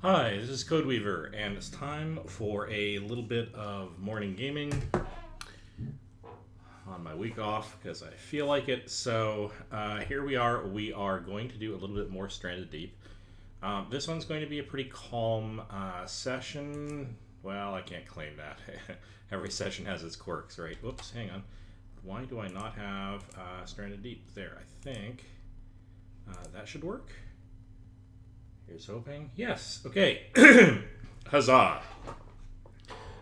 Hi, this is Codeweaver, and it's time for a little bit of morning gaming on my week off because I feel like it. So here we are. We are going to do a little bit more Stranded Deep. This one's going to be a pretty calm session. Well, I can't claim that. Every session has its quirks, right? Whoops, hang on. Why do I not have Stranded Deep there? I think that should work. Here's hoping. Yes. Okay. Huzzah!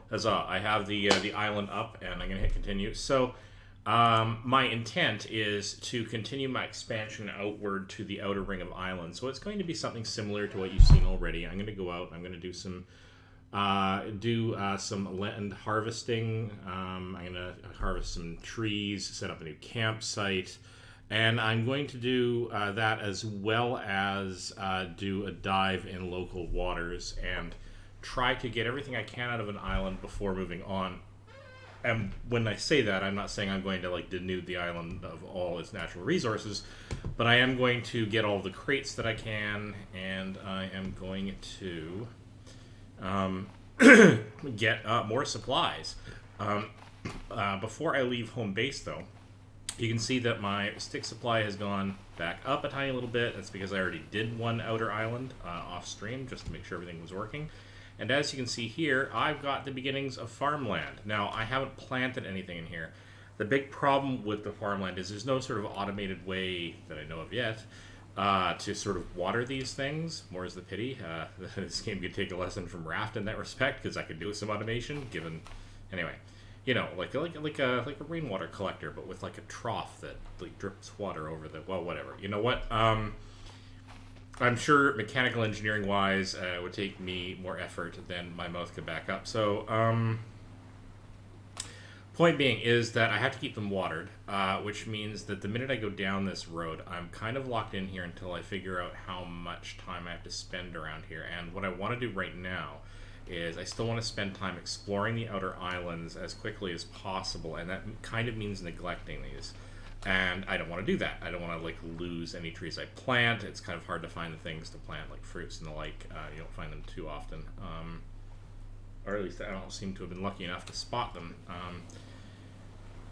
Huzzah! I have the island up, and I'm gonna hit continue. So, my intent is to continue my expansion outward to the outer ring of islands. So it's going to be something similar to what you've seen already. I'm gonna go out. I'm gonna do some land harvesting. I'm gonna harvest some trees, set up a new campsite. And I'm going to do that as well as do a dive in local waters and try to get everything I can out of an island before moving on. And when I say that, I'm not saying I'm going to like denude the island of all its natural resources, but I am going to get all the crates that I can, and I am going to get more supplies. Before I leave home base, though, you can see that my stick supply has gone back up a tiny little bit. That's because I already did one outer island off stream just to make sure everything was working. And as you can see here, I've got the beginnings of farmland. Now, I haven't planted anything in here. The big problem with the farmland is there's no sort of automated way that I know of yet to sort of water these things. More is the pity. This game could take a lesson from Raft in that respect, because I could do with some automation, given... Anyway. You know, like a rainwater collector, but with like a trough that like drips water over the whatever. You know what? I'm sure mechanical engineering wise would take me more effort than my mouth could back up. So point being is that I have to keep them watered, which means that the minute I go down this road, I'm kind of locked in here until I figure out how much time I have to spend around here. And what I want to do right now is I still want to spend time exploring the outer islands as quickly as possible, and that kind of means neglecting these. And I don't want to do that. I don't want to like lose any trees I plant. It's kind of hard to find the things to plant, like fruits and the like. You don't find them too often, or at least I don't seem to have been lucky enough to spot them.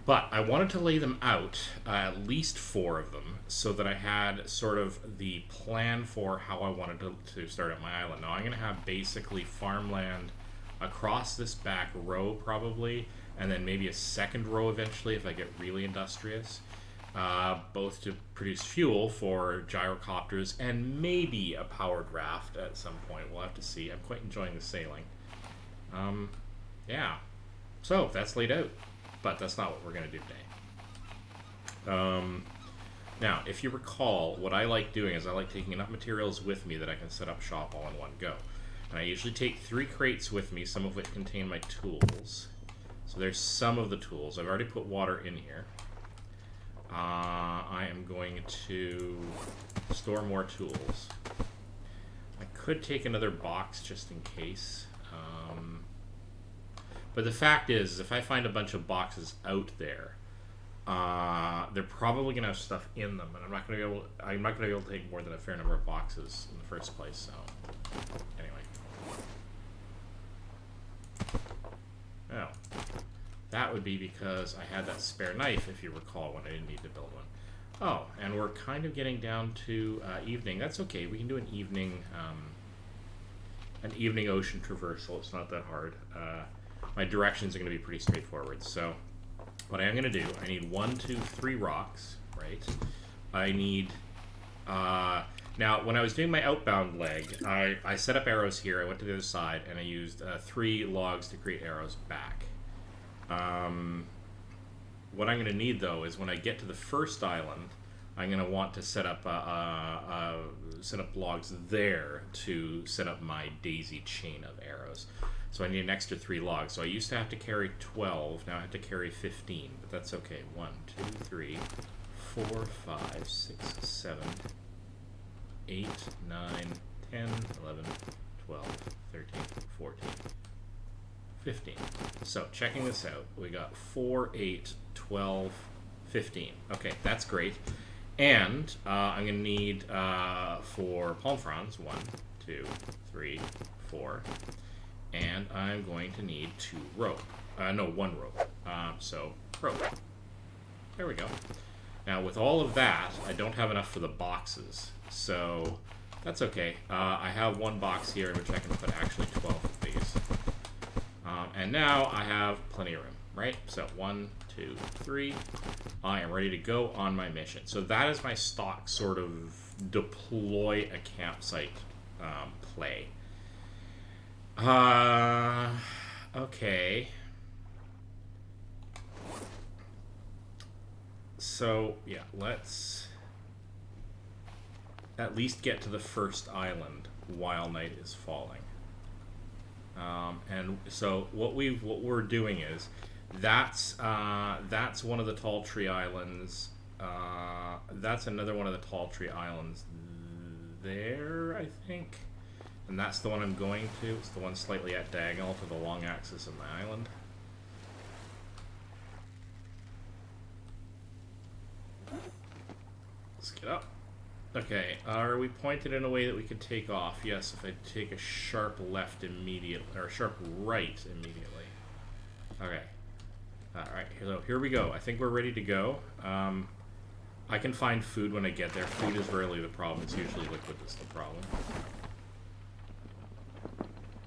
But I wanted to lay them out, at least 4 of them, so that I had sort of the plan for how I wanted to start up my island. Now I'm going to have basically farmland across this back row probably, and then maybe a second row eventually if I get really industrious, both to produce fuel for gyrocopters and maybe a powered raft at some point. We'll have to see. I'm quite enjoying the sailing. Yeah. So that's laid out. But that's not what we're going to do today. Now, if you recall, what I like doing is I like taking enough materials with me that I can set up shop all in one go. And I usually take 3 crates with me, some of which contain my tools. So there's some of the tools. I've already put water in here. I am going to store more tools. I could take another box just in case. But the fact is, if I find a bunch of boxes out there, they're probably going to have stuff in them, and I'm not going to be able to take more than a fair number of boxes in the first place. So, anyway, oh, that would be because I had that spare knife, if you recall, when I didn't need to build one. Oh, and we're kind of getting down to evening. That's okay. We can do an evening ocean traversal. It's not that hard. My directions are going to be pretty straightforward. So what I am going to do, I need 1, 2, 3 rocks, right? I need... now, when I was doing my outbound leg, I set up arrows here. I went to the other side, and I used 3 logs to create arrows back. What I'm going to need, though, is when I get to the first island, I'm going to want to set up logs there to set up my daisy chain of arrows. So I need an extra 3 logs. So I used to have to carry 12. Now I have to carry 15, but that's okay. 1, 2, 3, 4, 5, 6, 7, 8, 9, 10, 11, 12, 13, 14, 15. So checking this out, we got 4, 8, 12, 15. Okay, that's great. And I'm going to need, for palm fronds, 1, 2, 2, 3, 4. And I'm going to need 2 rope. No, 1 rope. So, rope. There we go. Now, with all of that, I don't have enough for the boxes. So, that's okay. I have 1 box here in which I can put actually 12 of these. And now I have plenty of room, right? So, 1, 2, 3. I am ready to go on my mission. So that is my stock sort of deploy a campsite play. Okay. So, yeah, let's at least get to the first island while night is falling. And so what we're doing is that's one of the tall tree islands. That's another one of the tall tree islands there, I think. And that's the one I'm going to. It's the one slightly at diagonal to the long axis of my island. Let's get up. Okay, are we pointed in a way that we could take off? Yes, if I take a sharp left immediately, or a sharp right immediately. Okay. Alright, so here we go. I think we're ready to go. I can find food when I get there. Food is rarely the problem. It's usually liquid that's the problem.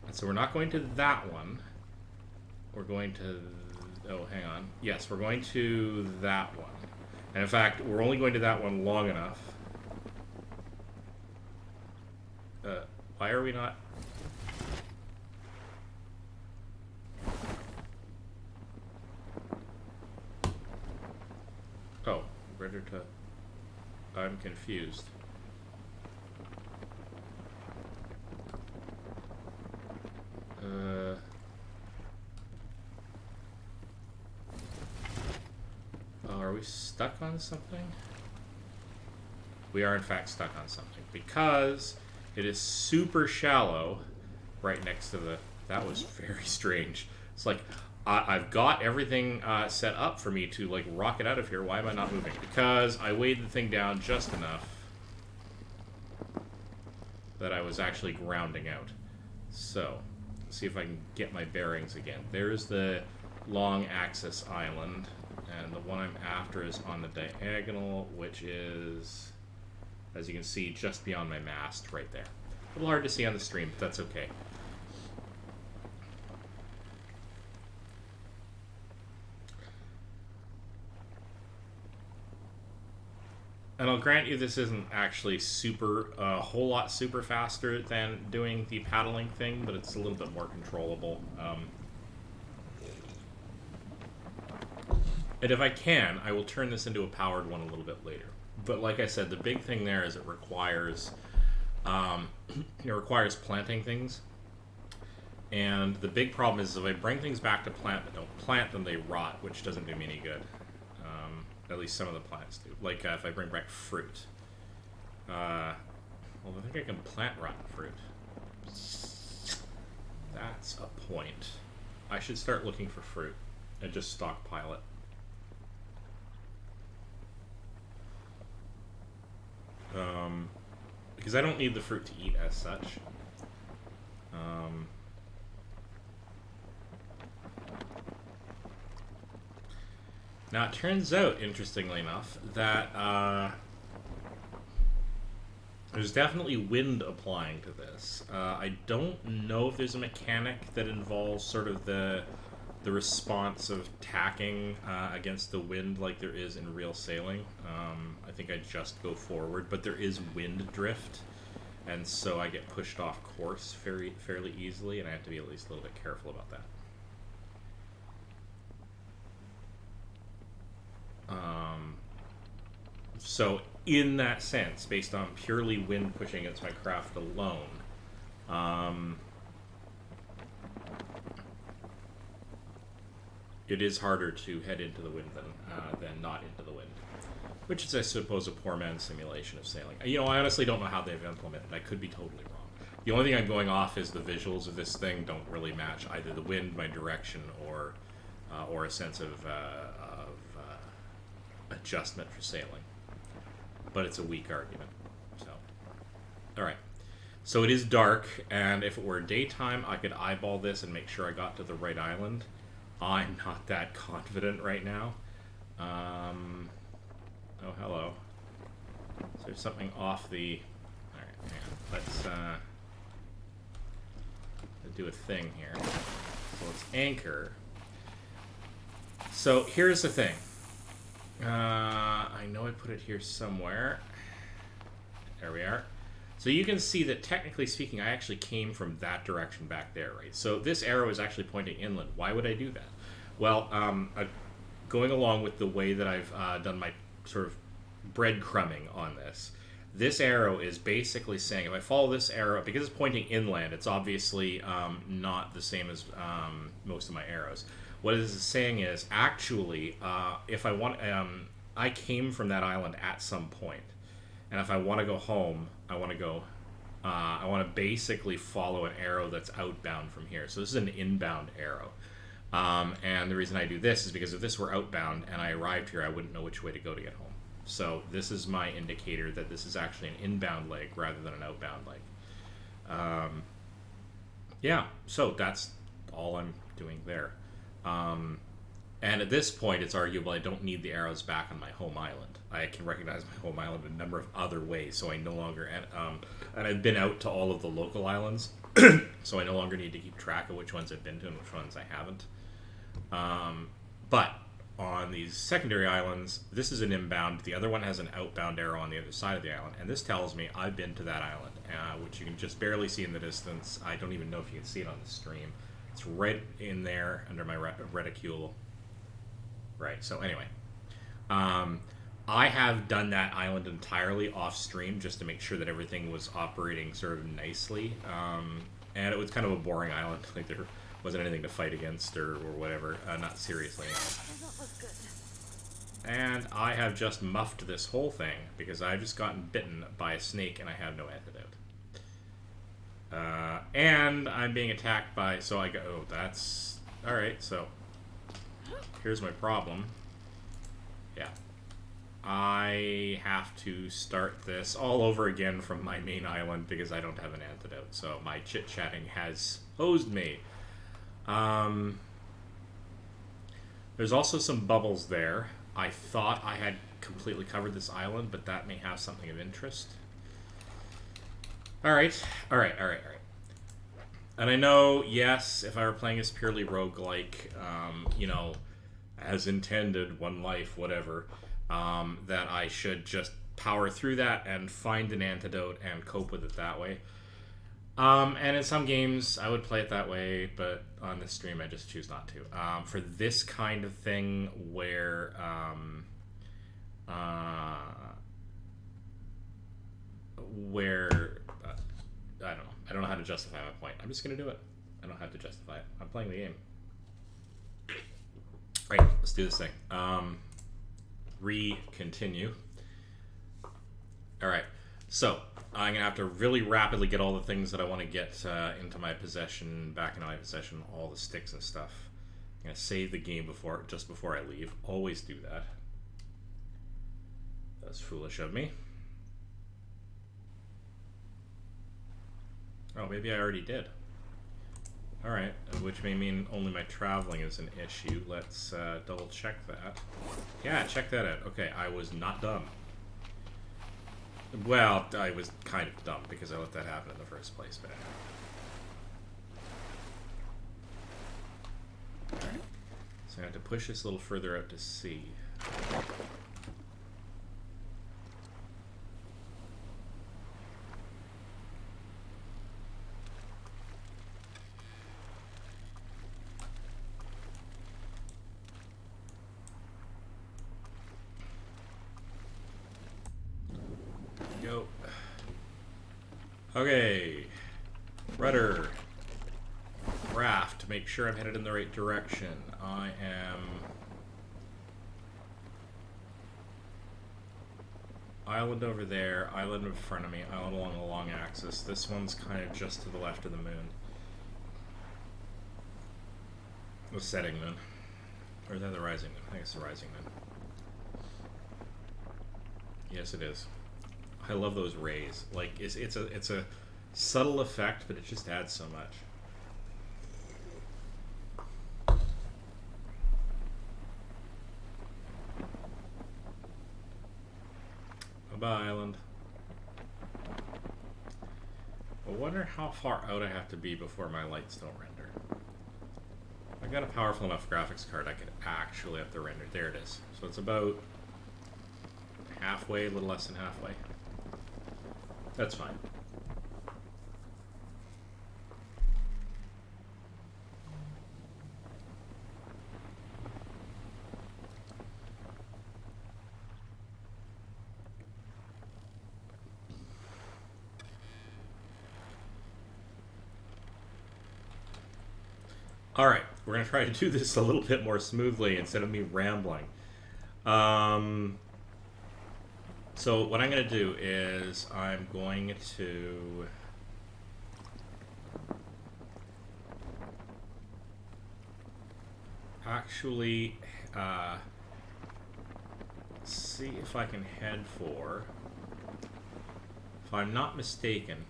And so we're not going to that one. We're going to... Oh, hang on. Yes, we're going to that one. And in fact, we're only going to that one long enough. Why are we not... Oh, better to... I'm confused. Are we stuck on something? We are in fact stuck on something because it is super shallow right next to the... That was very strange. It's like, I've got everything set up for me to like rocket out of here. Why am I not moving? Because I weighed the thing down just enough that I was actually grounding out. So, let's see if I can get my bearings again. There's the long axis island, and the one I'm after is on the diagonal, which is, as you can see, just beyond my mast right there. A little hard to see on the stream, but that's okay. And I'll grant you this isn't actually a whole lot super faster than doing the paddling thing, but it's a little bit more controllable. And if I can, I will turn this into a powered one a little bit later. But like I said, the big thing there is it requires planting things. And the big problem is if I bring things back to plant but don't plant them, they rot, which doesn't do me any good. At least some of the plants do. Like if I bring back fruit. Well, I think I can plant rotten fruit. That's a point. I should start looking for fruit and just stockpile it. Because I don't need the fruit to eat as such. Now, it turns out, interestingly enough, that there's definitely wind applying to this. I don't know if there's a mechanic that involves sort of the response of tacking against the wind like there is in real sailing. I think I just go forward, but there is wind drift, and so I get pushed off course fairly easily, and I have to be at least a little bit careful about that. So in that sense, based on purely wind pushing against my craft alone, it is harder to head into the wind than not into the wind, which is, I suppose, a poor man's simulation of sailing. You know, I honestly don't know how they've implemented it. I could be totally wrong. The only thing I'm going off is the visuals of this thing don't really match either the wind, my direction, or a sense of adjustment for sailing. But it's a weak argument. So, all right. So it is dark, and if it were daytime, I could eyeball this and make sure I got to the right island. I'm not that confident right now. Oh, hello. So there's something off the... Alright, hang on. Let's do a thing here. So let's anchor. So here's the thing. I know I put it here somewhere. There we are. So you can see that technically speaking, I actually came from that direction back there, right? So this arrow is actually pointing inland. Why would I do that? Well, going along with the way that I've done my sort of breadcrumbing on this arrow is basically saying if I follow this arrow, because it's pointing inland, it's obviously not the same as most of my arrows. What it is saying is actually, if I want, I came from that island at some point. And if I want to go home, I want to basically follow an arrow that's outbound from here. So this is an inbound arrow. And the reason I do this is because if this were outbound and I arrived here, I wouldn't know which way to go to get home. So this is my indicator that this is actually an inbound leg rather than an outbound leg. Yeah, so that's all I'm doing there. And at this point, it's arguable I don't need the arrows back on my home island. I can recognize my home island in a number of other ways, so I no longer... and I've been out to all of the local islands, so I no longer need to keep track of which ones I've been to and which ones I haven't. But on these secondary islands, this is an inbound. The other one has an outbound arrow on the other side of the island, and this tells me I've been to that island, which you can just barely see in the distance. I don't even know if you can see it on the stream. It's right in there under my reticule. Right, so anyway. I have done that island entirely off stream just to make sure that everything was operating sort of nicely. And it was kind of a boring island. Like there wasn't anything to fight against or whatever. Not seriously. And I have just muffed this whole thing because I've just gotten bitten by a snake and I have no antidote. And I'm being attacked by... So I go... Oh, that's... Alright, so... Here's my problem. Yeah. I have to start this all over again from my main island because I don't have an antidote. So my chit-chatting has hosed me. There's also some bubbles there. I thought I had completely covered this island, but that may have something of interest. Alright. And I know, yes, if I were playing as purely roguelike, you know, as intended, one life, whatever, that I should just power through that and find an antidote and cope with it that way. And in some games, I would play it that way, but on this stream, I just choose not to. For this kind of thing where, I don't know. I don't know how to justify my point. I'm just going to do it. I don't have to justify it. I'm playing the game. Right, let's do this thing. Continue. Alright, so I'm going to have to really rapidly get all the things that I want to get into my possession, back into my possession, all the sticks and stuff. I'm going to save the game just before I leave. Always do that. That's foolish of me. Oh, maybe I already did. Alright, which may mean only my traveling is an issue. Let's double check that. Yeah, check that out. Okay, I was not dumb. Well, I was kind of dumb because I let that happen in the first place, but anyway. Alright, so I have to push this a little further out to sea. Go. Okay. Rudder. Raft to make sure I'm headed in the right direction. I am... Island over there, island in front of me, island along the long axis. This one's kind of just to the left of the moon. The setting moon. Or is that the rising moon? I think it's the rising moon. Yes, it is. I love those rays. Like it's a Subtle effect, but it just adds so much. Bye-bye, island. I wonder how far out I have to be before my lights don't render. If I got a powerful enough graphics card, I could actually have to render. There it is. So it's about halfway, a little less than halfway. That's fine. Alright, we're going to try to do this a little bit more smoothly instead of me rambling. So what I'm going to do is I'm going to actually see if I can head for, if I'm not mistaken,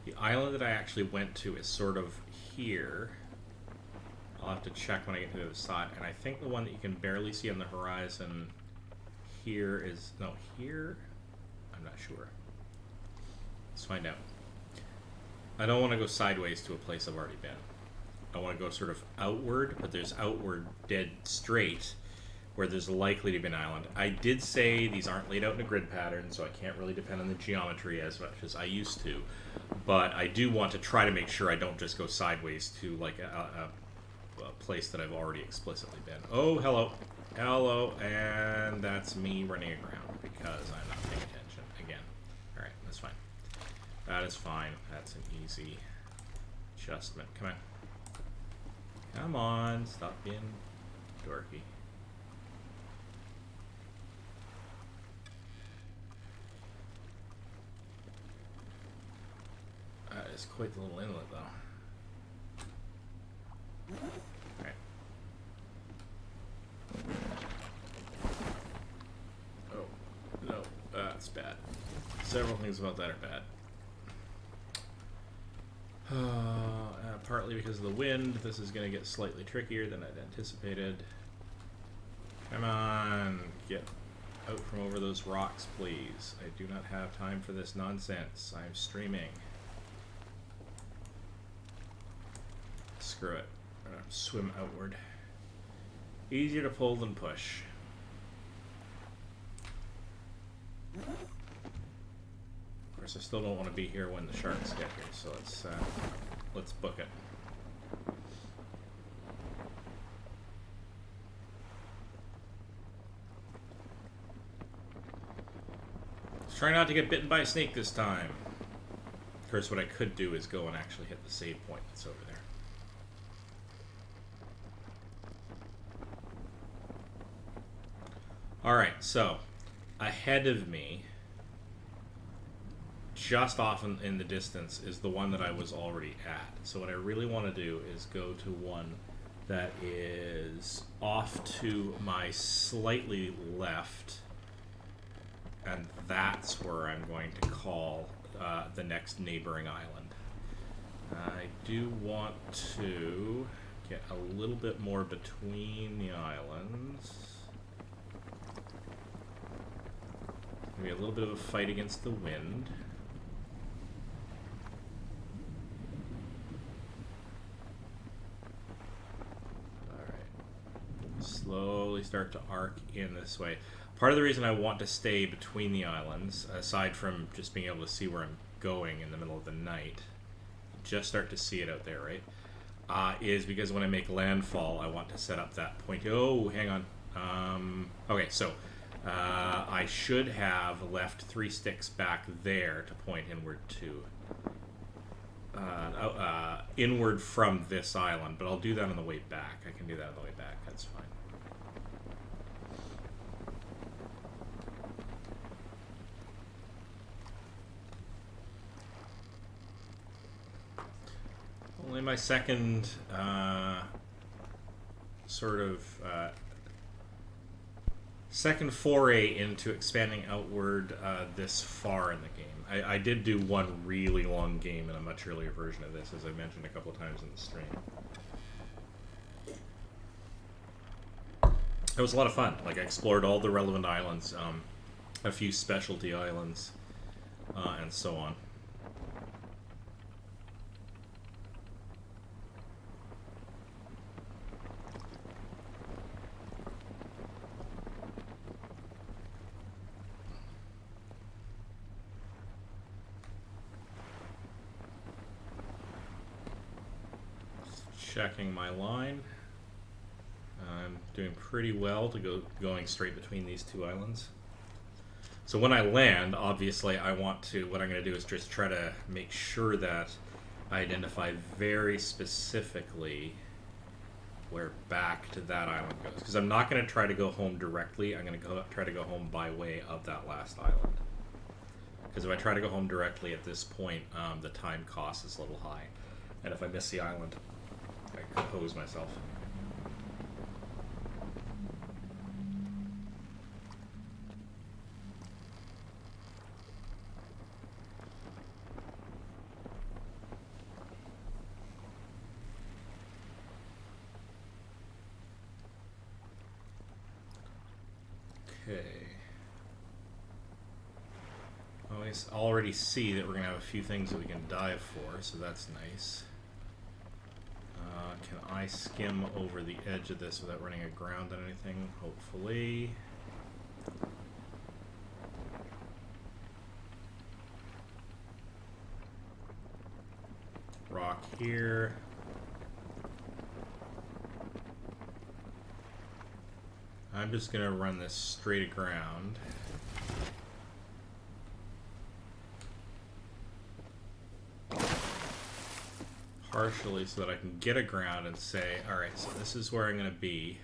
the island that I actually went to is sort of here. I'll have to check when I get to the other side. And I think the one that you can barely see on the horizon here is... No, here? I'm not sure. Let's find out. I don't want to go sideways to a place I've already been. I want to go sort of outward, but there's outward dead straight where there's likely to be an island. I did say these aren't laid out in a grid pattern, so I can't really depend on the geometry as much as I used to. But I do want to try to make sure I don't just go sideways to like a place that I've already explicitly been. Oh, hello. Hello, and that's me running aground because I'm not paying attention again. Alright, that's fine. That is fine. That's an easy adjustment. Come on. Come on, stop being dorky. That is quite the little inlet, though. Alright. Oh, no, that's bad. Several things about that are bad. Partly because of the wind, this is going to get slightly trickier than I'd anticipated. Come on, get out from over those rocks, please. I do not have time for this nonsense. I'm streaming. Screw it. I'm gonna swim outward. Easier to pull than push. Of course, I still don't want to be here when the sharks get here, so let's book it. Let's try not to get bitten by a snake this time. Of course, what I could do is go and actually hit the save point that's over there. Alright, so ahead of me, just off in the distance, is the one that I was already at. So what I really want to do is go to one that is off to my slightly left, and that's where I'm going to call the next neighboring island. I do want to get a little bit more between the islands. Maybe a little bit of a fight against the wind. Alright. Slowly start to arc in this way. Part of the reason I want to stay between the islands, aside from just being able to see where I'm going in the middle of the night, just start to see it out there, right? Is because when I make landfall, I want to set up that point. Oh, hang on. Okay, so I should have left 3 sticks back there to point inward to inward from this island, but I'll do that on the way back. I can do that on the way back. That's fine. Only my second second foray into expanding outward this far in the game. I did do one really long game in a much earlier version of this, as I mentioned a couple of times in the stream. It was a lot of fun. Like, I explored all the relevant islands, a few specialty islands, and so on. Checking my line. I'm doing pretty well to going straight between these two islands. So when I land, obviously what I'm going to do is just try to make sure that I identify very specifically where back to that island goes. Because I'm not going to try to go home directly. I'm going to try to go home by way of that last island. Because if I try to go home directly at this point, the time cost is a little high. And if I miss the island, I could hose myself. Okay. I already see that we're going to have a few things that we can dive for, so that's nice. Can I skim over the edge of this without running aground on anything? Hopefully. Rock here. I'm just going to run this straight aground. Partially so that I can get aground and say, alright, so this is where I'm going to be.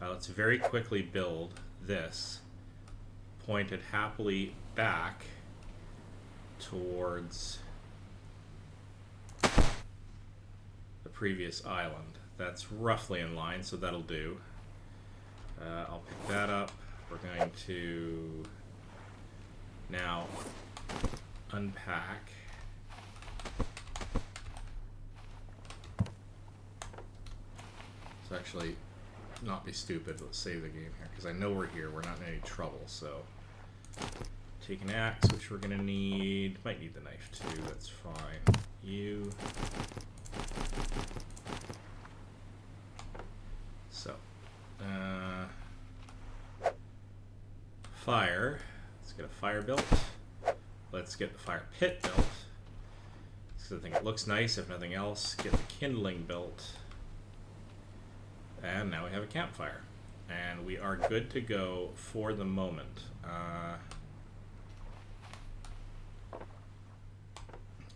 Let's very quickly build this, pointed happily back towards the previous island. That's roughly in line, so that'll do. I'll pick that up. We're going to now unpack. So actually, not be stupid. Let's save the game here, because I know we're here. We're not in any trouble, so take an axe, which we're going to need. Might need the knife too. That's fine. You. So. Fire. Let's get a fire built. Let's get the fire pit built. So I think it looks nice, if nothing else. Get the kindling built. And now we have a campfire. And we are good to go for the moment.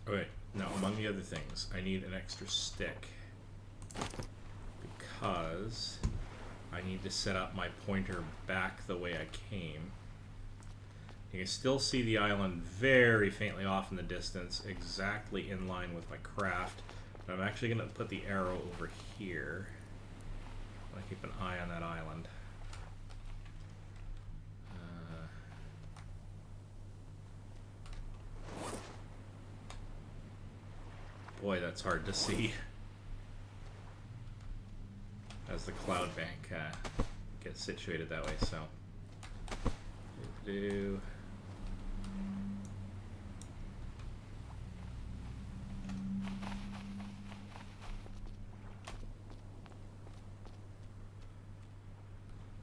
Okay, now among the other things, I need an extra stick. Because I need to set up my pointer back the way I came. You can still see the island very faintly off in the distance, exactly in line with my craft. But I'm actually going to put the arrow over here. I keep an eye on that island. Boy, that's hard to see as the cloud bank gets situated that way. So,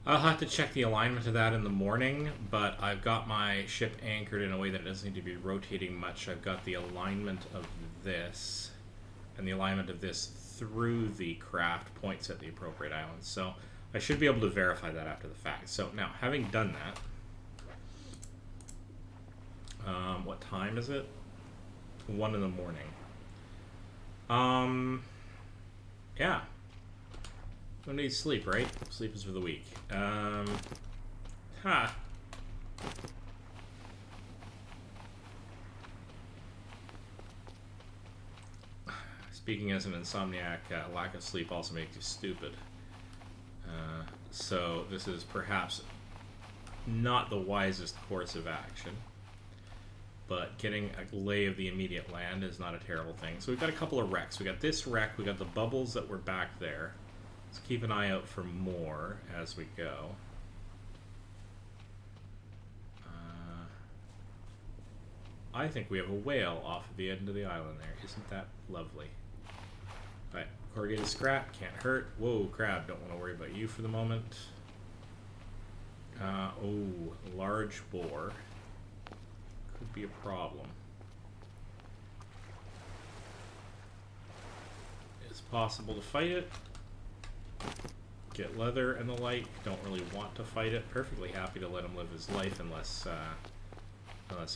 I'll have to check the alignment of that in the morning, but I've got my ship anchored in a way that it doesn't need to be rotating much. I've got the alignment of this, and the alignment of this through the craft points at the appropriate island. So I should be able to verify that after the fact. So now, having done that, what time is it? 1 in the morning. Yeah. No need sleep, right? Sleep is for the weak. Speaking as an insomniac, lack of sleep also makes you stupid. So this is perhaps not the wisest course of action. But getting a lay of the immediate land is not a terrible thing. So we've got a couple of wrecks. We got this wreck, we got the bubbles that were back there. Let's keep an eye out for more as we go. I think we have a whale off of the end of the island there. Isn't that lovely? Alright, corrugated scrap, can't hurt. Whoa, crab, don't want to worry about you for the moment. Oh, large boar. Could be a problem. It's possible to fight it. Get leather and the like. Don't really want to fight it. Perfectly happy to let him live his life unless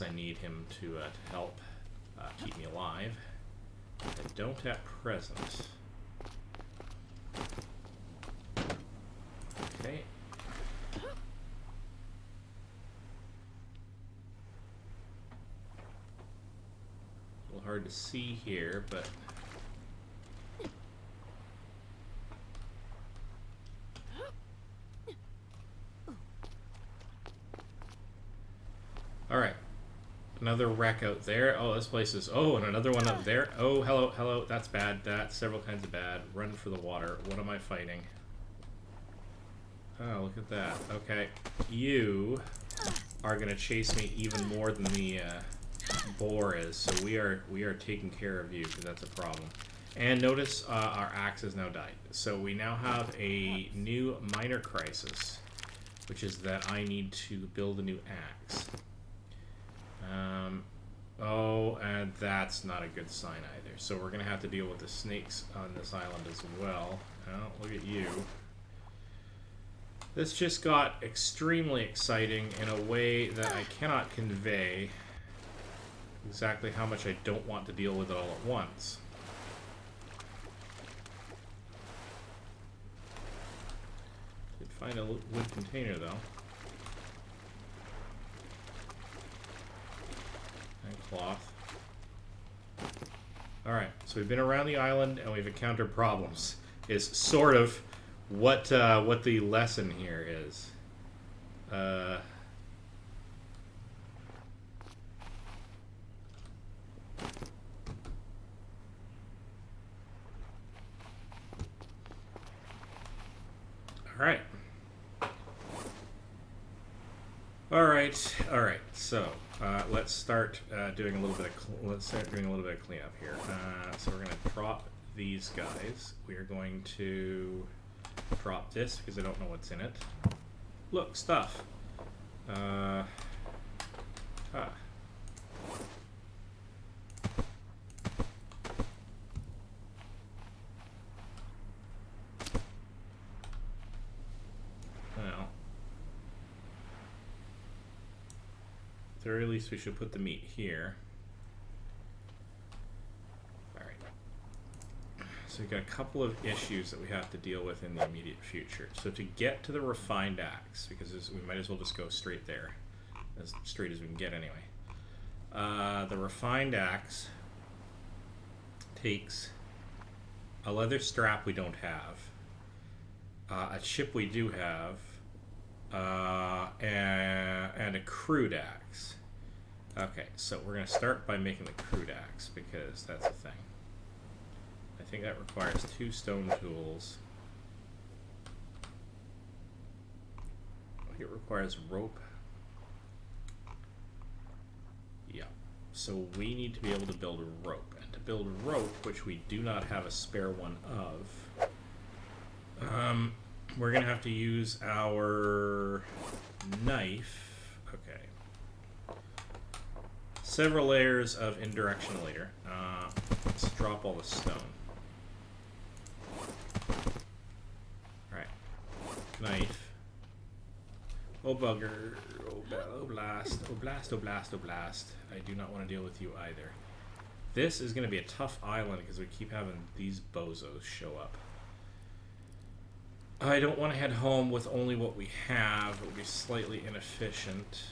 I need him to help keep me alive. I don't at present. Okay. A little hard to see here, but alright. Another wreck out there. Oh, this place is... Oh, and another one up there. Oh, hello, hello. That's bad. That's several kinds of bad. Run for the water. What am I fighting? Oh, look at that. Okay. You are going to chase me even more than the boar is. So we are taking care of you because that's a problem. And notice our axe has now died. So we now have a new minor crisis, which is that I need to build a new axe. Oh, and that's not a good sign either. So we're going to have to deal with the snakes on this island as well. Oh, look at you. This just got extremely exciting in a way that I cannot convey exactly how much I don't want to deal with it all at once. Did find a wood container though. Cloth. Alright, so we've been around the island and we've encountered problems. Is sort of what the lesson here is. Alright. Alright, so let's start doing a little bit of cleanup here. So we're going to drop these guys. We are going to drop this because I don't know what's in it. Look, stuff. Well, at the very least, we should put the meat here. Alright. So we've got a couple of issues that we have to deal with in the immediate future. So to get to the refined axe, because we might as well just go straight there, as straight as we can get anyway. The refined axe takes a leather strap we don't have, a chip we do have, and a crude axe. Okay, so we're going to start by making the crude axe because that's a thing. I think that requires 2 stone tools. I think it requires rope. Yeah, so we need to be able to build a rope. And to build a rope, which we do not have a spare one of, we're going to have to use our knife. Okay. Several layers of indirection later. Let's drop all the stone. Alright. Knife. Oh bugger. Oh blast. Oh blast, oh blast, oh blast. I do not want to deal with you either. This is going to be a tough island because we keep having these bozos show up. I don't want to head home with only what we have. It would be slightly inefficient.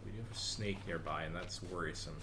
We do have a snake nearby, and that's worrisome.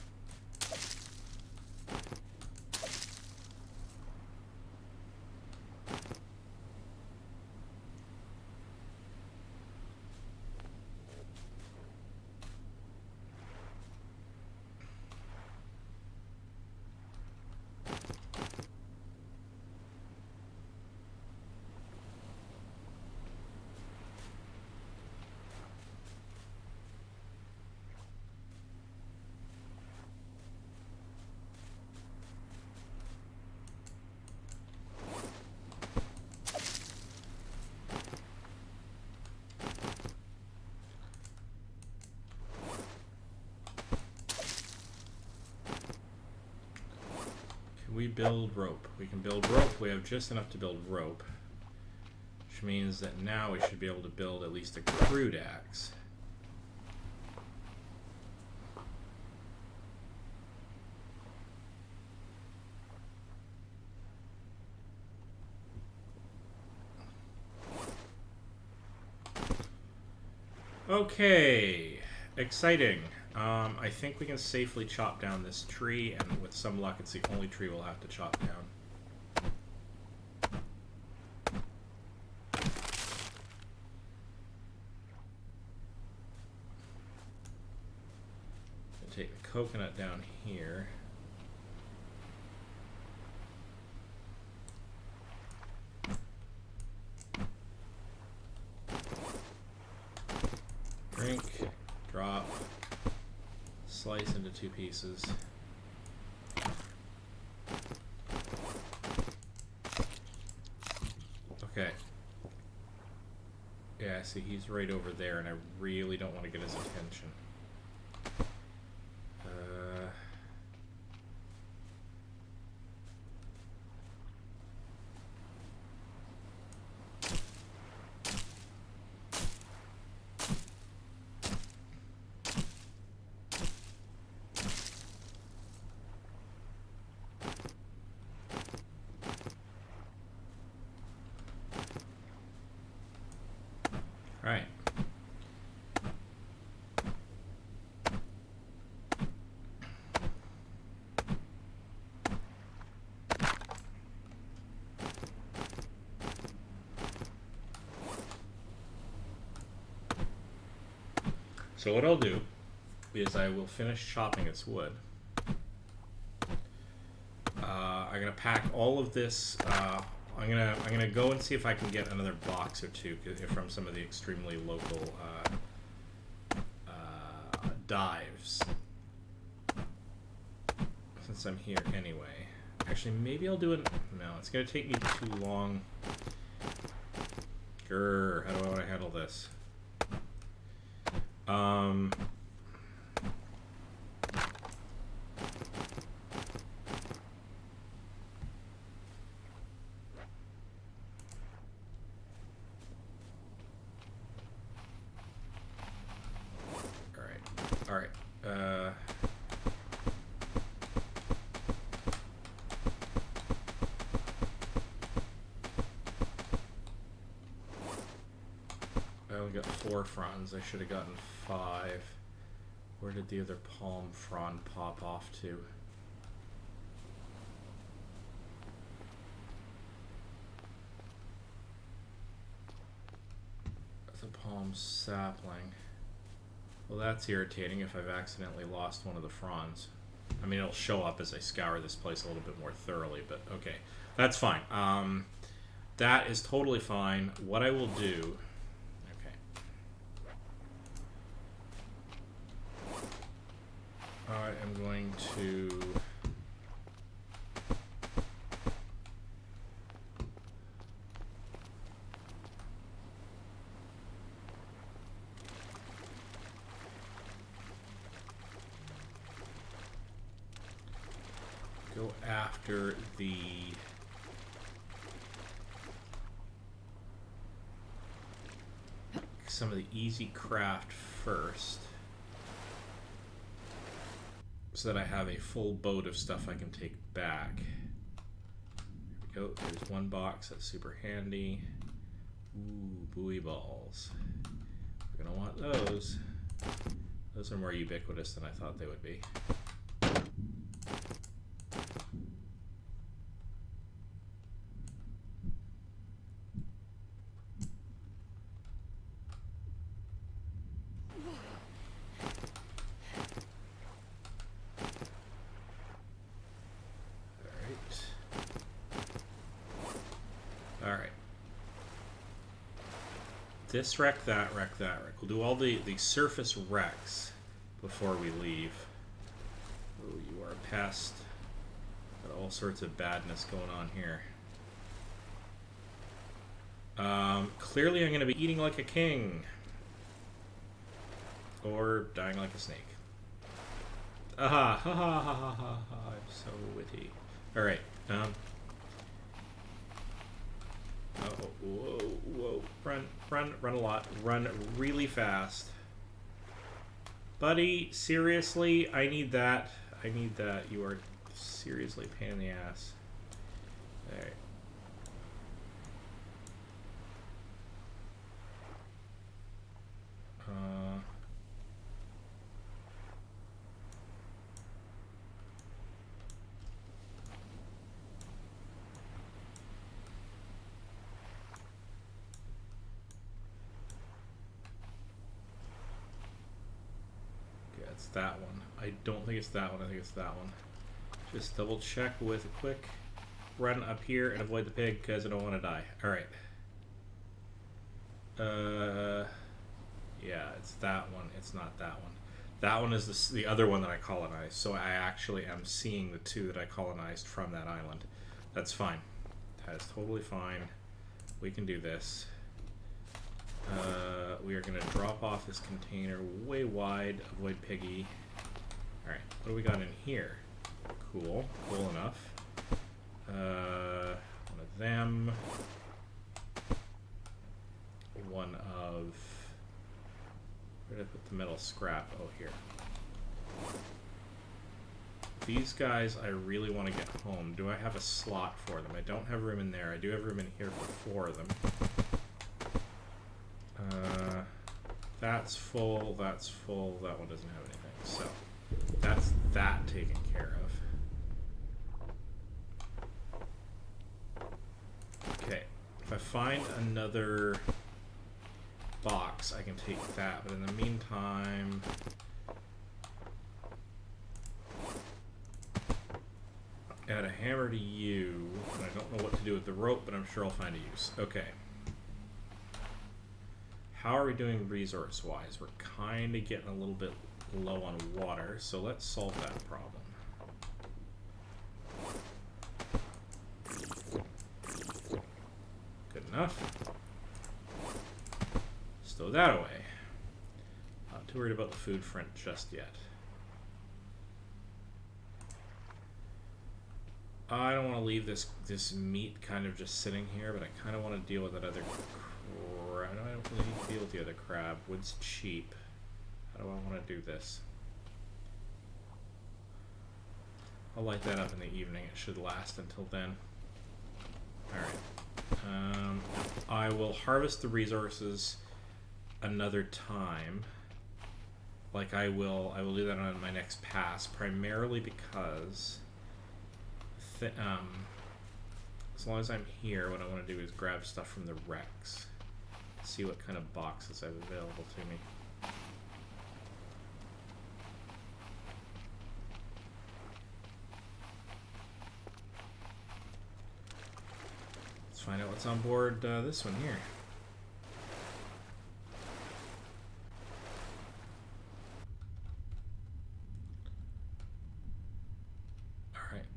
we build rope? We can build rope. We have just enough to build rope. Which means that now we should be able to build at least a crude axe. Okay, exciting. I think we can safely chop down this tree, and with some luck, it's the only tree we'll have to chop down. I'll take the coconut down here. Drink, drop, slice into 2 pieces. Okay. Yeah, see, he's right over there, and I really don't want to get his attention. Right. So what I'll do is I will finish chopping its wood. I'm gonna pack all of this. I'm gonna go and see if I can get another box or two from some of the extremely local dives. Since I'm here anyway. Actually, maybe I'll do it. No, it's gonna take me too long. Grr, how do I want to handle this? Alright. I only got 4 fronds. I should have gotten 5. Where did the other palm frond pop off to? That's a palm sapling. Well, that's irritating if I've accidentally lost one of the fronds. I mean, it'll show up as I scour this place a little bit more thoroughly, but okay. That's fine. That is totally fine. What I will do... Okay. I am going to... go after some of the easy craft first, so that I have a full boat of stuff I can take back. There we go. There's 1 box. That's super handy. Ooh, buoy balls. We're gonna want those. Those are more ubiquitous than I thought they would be. Alright. This wreck, that wreck, that wreck. We'll do all the surface wrecks before we leave. Oh, you are a pest. Got all sorts of badness going on here. Clearly I'm going to be eating like a king. Or dying like a snake. Aha! Ha ha ha ha ha ha. I'm so witty. Alright, oh, whoa, whoa. Run a lot. Run really fast. Buddy, seriously? I need that. I need that. You are seriously a pain in the ass. Alright. It's that one. I don't think it's that one. I think it's that one. Just double check with a quick run up here and avoid the pig because I don't want to die. Alright. Yeah, it's that one. It's not that one. That one is the other one that I colonized. So I actually am seeing the two that I colonized from that island. That's fine. That is totally fine. We can do this. We are going to drop off this container way wide, avoid piggy. Alright, what do we got in here? Cool, cool enough. One of them. One of... Where did I put the metal scrap? Oh, here. These guys I really want to get home. Do I have a slot for them? I don't have room in there. I do have room in here for 4 of them. That's full, that one doesn't have anything, so that's that taken care of. Okay, if I find another box, I can take that, but in the meantime, add a hammer to you, and I don't know what to do with the rope, but I'm sure I'll find a use. Okay. How are we doing resource-wise? We're kind of getting a little bit low on water, so let's solve that problem. Good enough. Stow that away. Not too worried about the food front just yet. I don't want to leave this meat kind of just sitting here, but I kind of want to deal with that other crab. I don't really need to deal with the other crab. Wood's cheap. How do I want to do this? I'll light that up in the evening. It should last until then. Alright. I will harvest the resources another time. Like I will do that on my next pass, primarily because as long as I'm here, what I want to do is grab stuff from the wrecks. See what kind of boxes I have available to me. Let's find out what's on board this one here. Alright.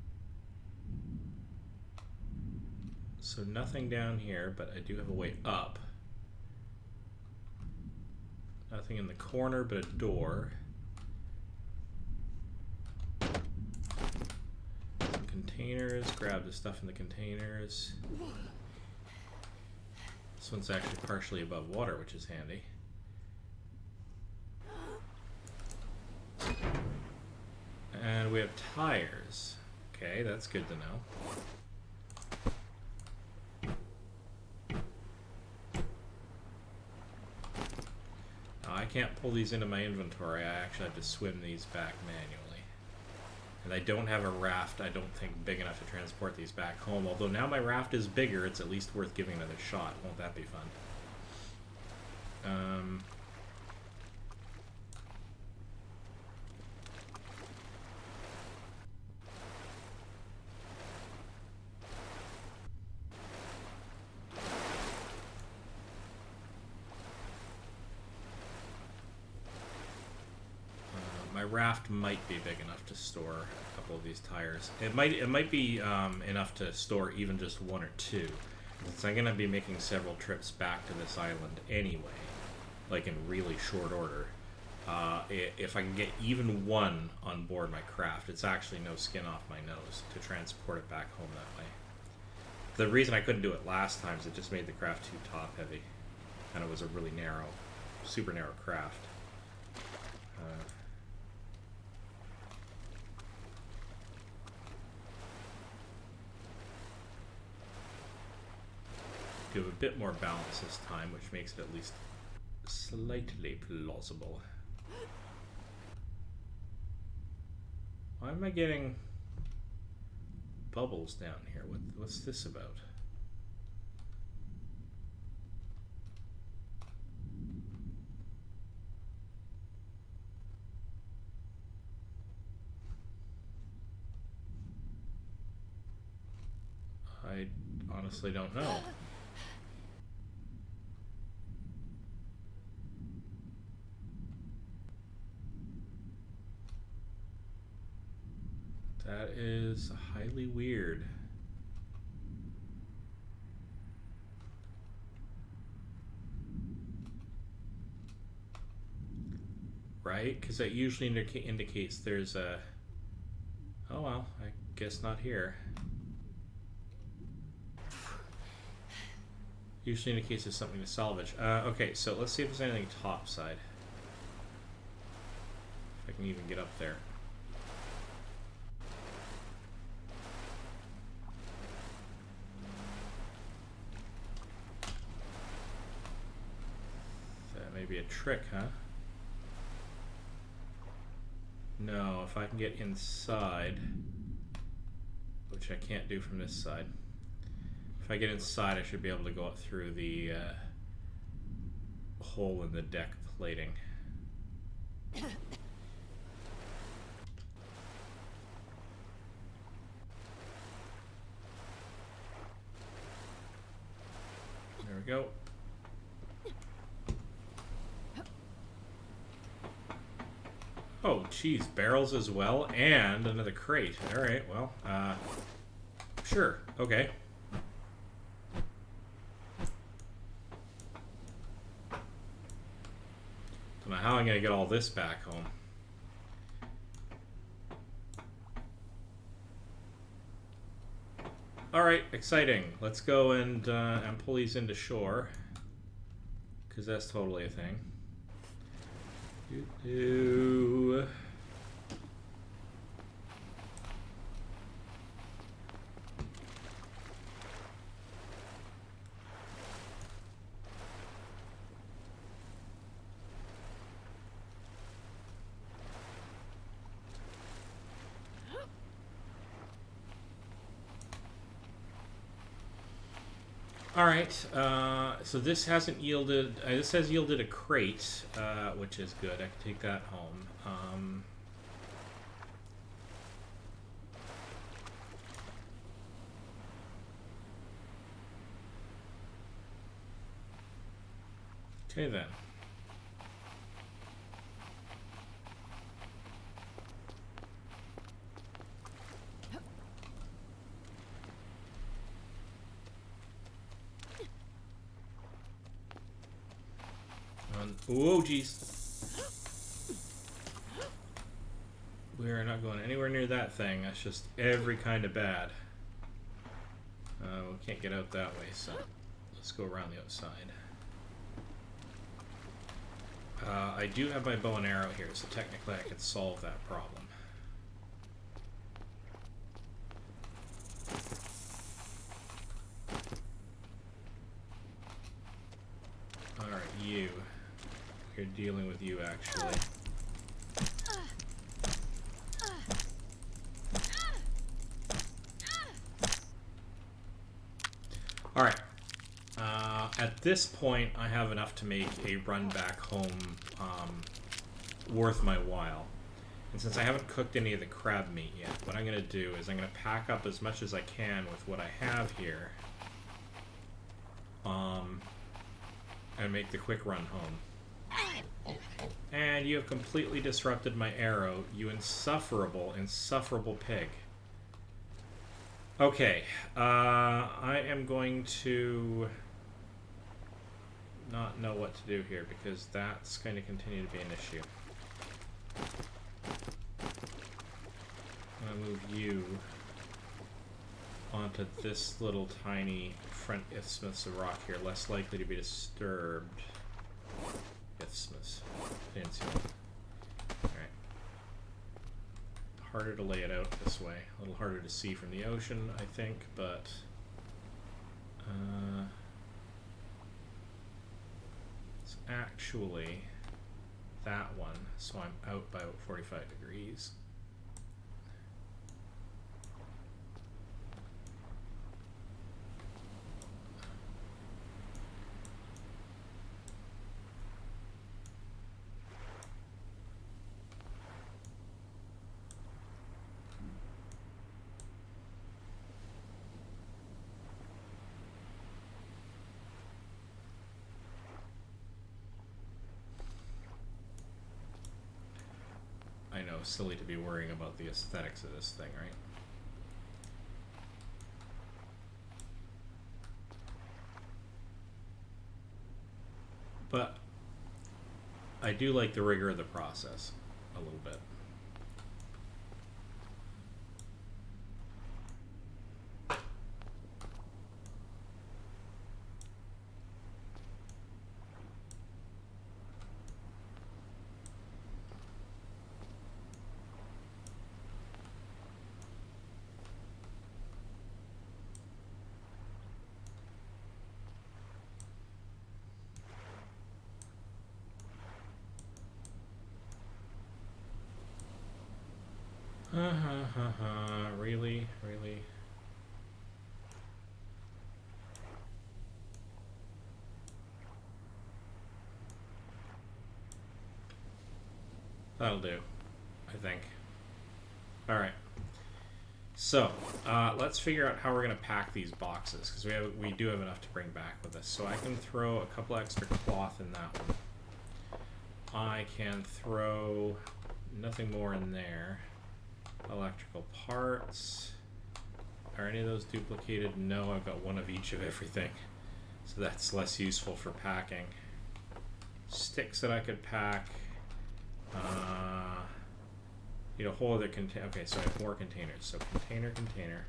So nothing down here, but I do have a way up. Nothing in the corner but a door. Some containers. Grab the stuff in the containers. This one's actually partially above water, which is handy. And we have tires. Okay, that's good to know. I can't pull these into my inventory. I actually have to swim these back manually. And I don't have a raft, I don't think, big enough to transport these back home. Although now my raft is bigger, it's at least worth giving another shot. Won't that be fun? My raft might be big enough to store a couple of these tires. It might be enough to store even just 1 or 2. Since I'm going to be making several trips back to this island anyway, like in really short order. If I can get even one on board my craft, it's actually no skin off my nose to transport it back home that way. The reason I couldn't do it last time is it just made the craft too top heavy, and it was a really narrow, super narrow craft. Do a bit more balance this time, which makes it at least slightly plausible. Why am I getting bubbles down here? What's this about? I honestly don't know. That is highly weird. Right? Because that usually indicates there's a... Oh well, I guess not here. Usually indicates there's something to salvage. Okay, so let's see if there's anything topside. If I can even get up there. That may be a trick, huh? No, if I can get inside, which I can't do from this side. If I get inside, I should be able to go up through the hole in the deck plating. There we go. Oh, geez, barrels as well, and another crate. All right, well, sure, okay. Don't know how I'm gonna get all this back home. All right, exciting. Let's go and pull these into shore, because that's totally a thing. All right, so this hasn't yielded. This has yielded a crate, which is good. I can take that home. Okay then. Whoa, jeez. We're not going anywhere near that thing. That's just every kind of bad. We can't get out that way, so let's go around the outside. I do have my bow and arrow here, so technically I could solve that problem. Alright, you. We're dealing with you, actually. Alright. At this point, I have enough to make a run back home worth my while. And since I haven't cooked any of the crab meat yet, what I'm going to do is I'm going to pack up as much as I can with what I have here. And make the quick run home. And you have completely disrupted my arrow, you insufferable, insufferable pig. Okay, I am going to not know what to do here because that's going to continue to be an issue. I'm going to move you onto this little tiny front isthmus of rock here, less likely to be disturbed. Isthmus. Peninsula. Alright. Harder to lay it out this way. A little harder to see from the ocean, I think, but it's actually that one, so I'm out by about 45 degrees. I know, silly to be worrying about the aesthetics of this thing, right? But I do like the rigor of the process a little bit. Really? Really? That'll do, I think. Alright. So, let's figure out how we're going to pack these boxes, because we do have enough to bring back with us. So I can throw a couple extra cloth in that one. I can throw nothing more in there. Electrical parts. Are any of those duplicated? No, I've got one of each of everything. So that's less useful for packing. Sticks that I could pack. Need a whole other container. Okay, so I have more containers. So container.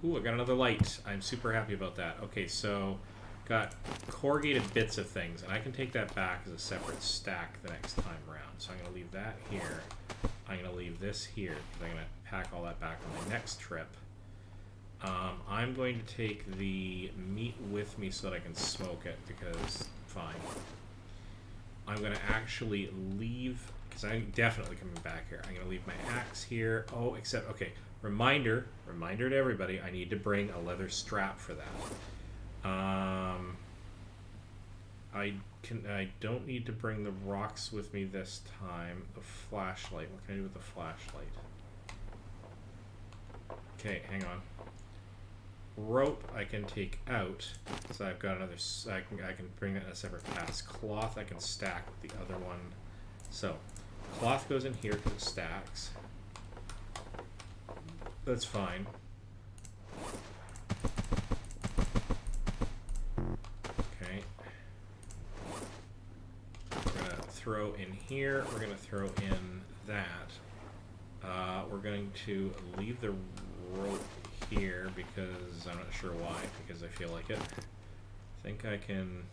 Ooh, I got another light. I'm super happy about that. Okay, so got corrugated bits of things, and I can take that back as a separate stack the next time around. So I'm going to leave that here. I'm going to leave this here because I'm going to pack all that back on my next trip. I'm going to take the meat with me so that I can smoke it because, fine. I'm going to actually leave, because I'm definitely coming back here. I'm going to leave my axe here. Oh, except, okay, reminder to everybody, I need to bring a leather strap for that. I don't need to bring the rocks with me this time. The flashlight. What can I do with the flashlight? Okay, hang on. Rope I can take out, so I've got another. I can bring that in a separate pass. Cloth I can stack with the other one. So, cloth goes in here because it stacks. That's fine. Okay. We're gonna throw in here. We're gonna throw in that. We're going to leave the rope here because I'm not sure why, because I feel like it. I think I can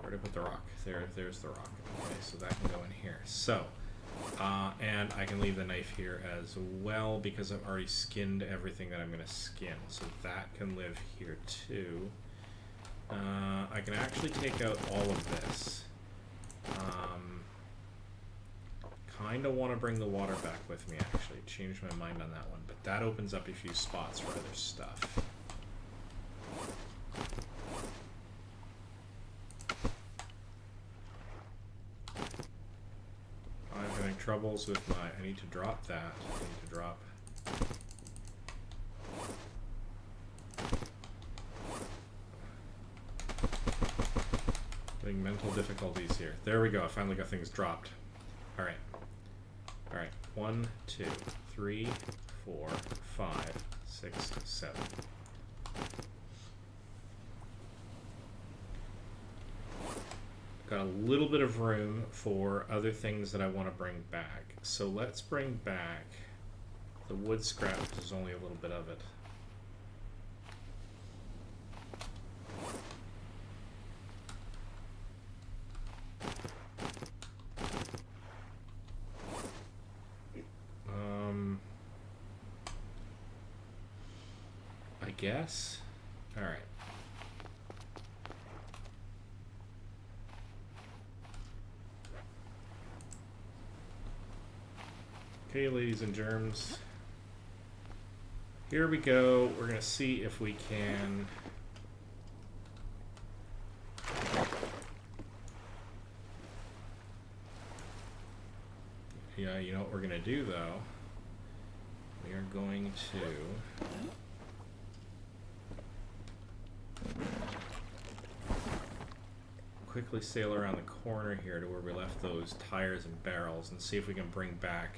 where to put the rock? There's the rock. Okay, so that can go in here. So and I can leave the knife here as well because I've already skinned everything that I'm going to skin. So that can live here too. I can actually take out all of this. Kind of want to bring the water back with me, actually. Changed my mind on that one. But that opens up a few spots for other stuff. Troubles with my, I need to drop that. I need to drop. Having mental difficulties here. There we go. I finally got things dropped. All right. All right. 1, 2, 3, 4, 5, 6, 7. Got a little bit of room for other things that I want to bring back. So let's bring back the wood scrap, which is only a little bit of it. I guess. All right. Okay, ladies and germs. Here we go. We're going to see if we can... Yeah, you know what we're going to do, though? We are going to... quickly sail around the corner here to where we left those tires and barrels and see if we can bring back,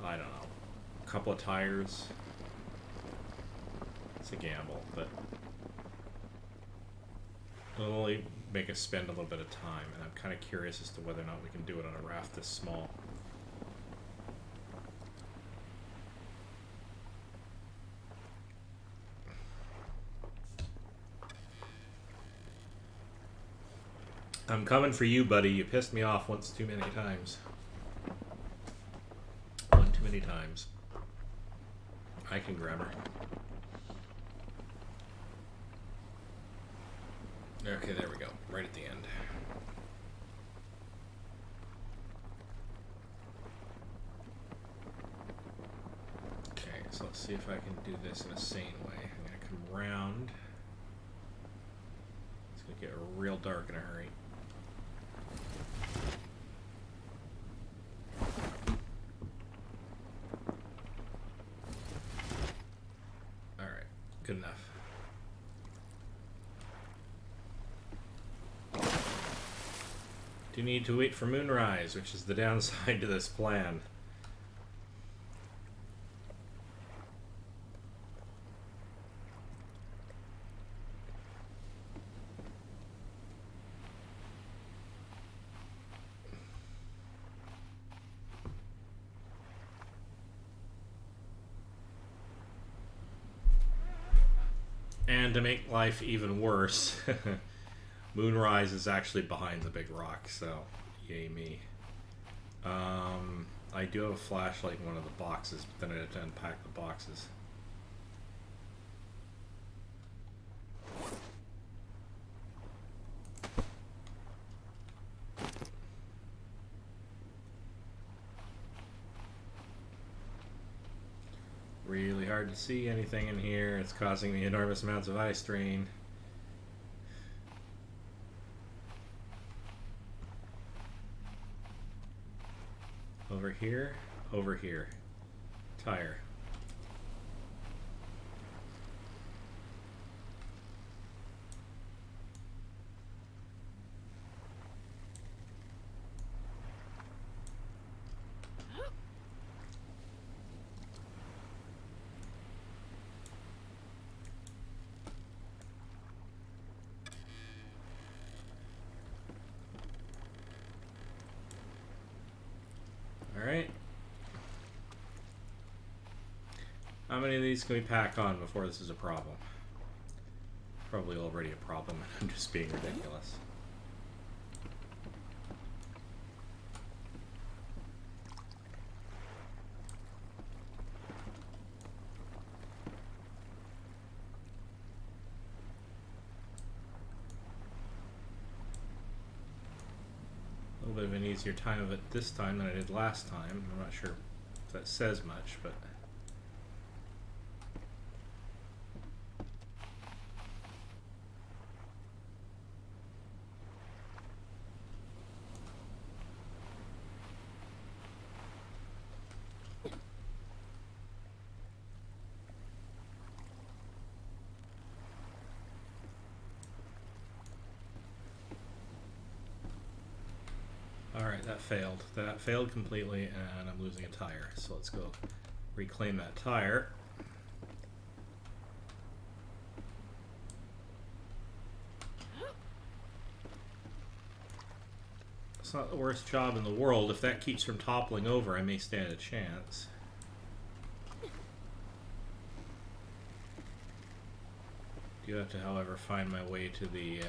I don't know, a couple of tires. It's a gamble, but it'll only make us spend a little bit of time, and I'm kind of curious as to whether or not we can do it on a raft this small. I'm coming for you, buddy. You pissed me off once too many times. One too many times. I can grab her. Okay, there we go. Right at the end. Okay, so let's see if I can do this in a sane way. I'm going to come around. It's going to get real dark in a hurry. Good enough. Do need to wait for moonrise, which is the downside to this plan. And to make life even worse, moonrise is actually behind the big rock, so yay me. I do have a flashlight in one of the boxes, but then I have to unpack the boxes. Really hard to see anything in here. It's causing me enormous amounts of eye strain. Over here, over here. Tire. Alright. How many of these can we pack on before this is a problem? Probably already a problem. I'm just being ridiculous. A little bit of an easier time of it this time than I did last time. I'm not sure if that says much, but... Alright, that failed. That failed completely, and I'm losing a tire. So let's go reclaim that tire. It's not the worst job in the world. If that keeps from toppling over, I may stand a chance. Do have to, however, find my way to the...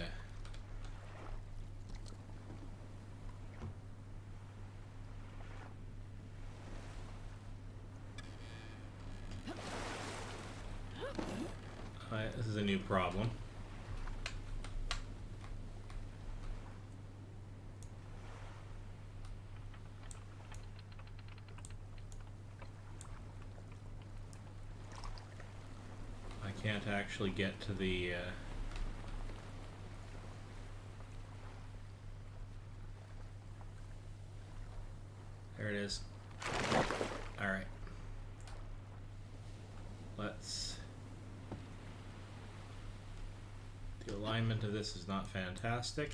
this is a new problem. I can't actually get to the... There it is. Alright. Let's... The alignment of this is not fantastic,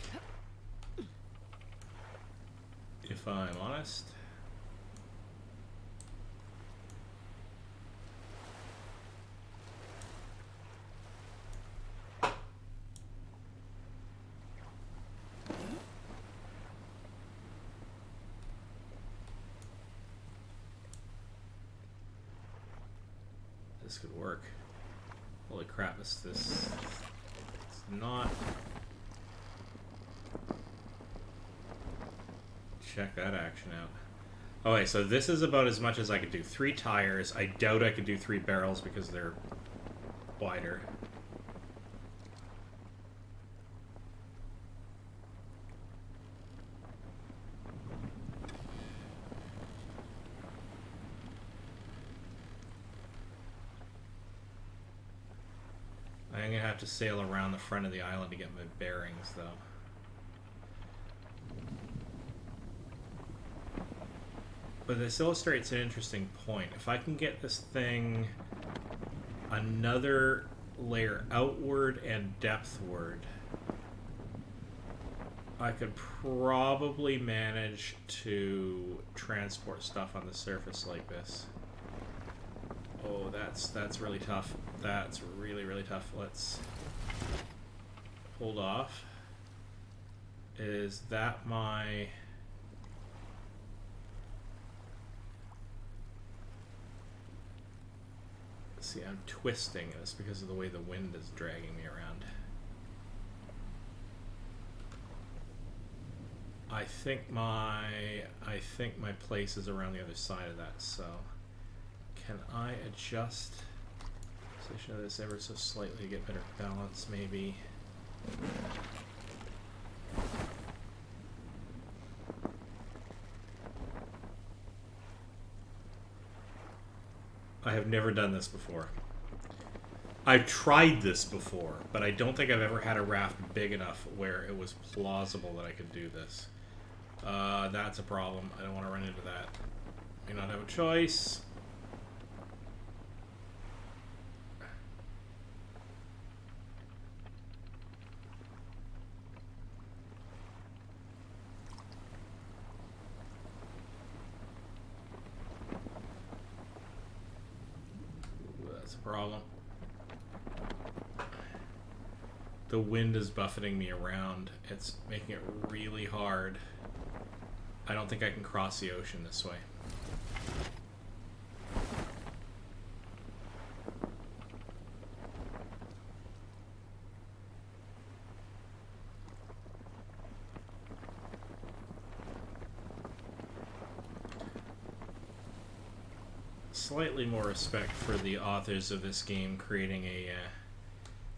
if I'm honest. This could work. Holy crap, this it's not... Check that action out. Okay, so this is about as much as I could do. 3 tires. I doubt I could do 3 barrels because they're wider. I'm gonna have to sail around the front of the island to get my bearings, though. But this illustrates an interesting point. If I can get this thing another layer outward and depthward, I could probably manage to transport stuff on the surface like this. Oh, that's really tough. That's really, really tough. Let's hold off. Is that my... See, I'm twisting this because of the way the wind is dragging me around. I think my place is around the other side of that, so can I adjust the position of this ever so slightly to get better balance, maybe? I have never done this before. I've tried this before, but I don't think I've ever had a raft big enough where it was plausible that I could do this. That's a problem. I don't want to run into that. May not have a choice. That's a problem. The wind is buffeting me around. It's making it really hard. I don't think I can cross the ocean this way. Slightly more respect for the authors of this game creating a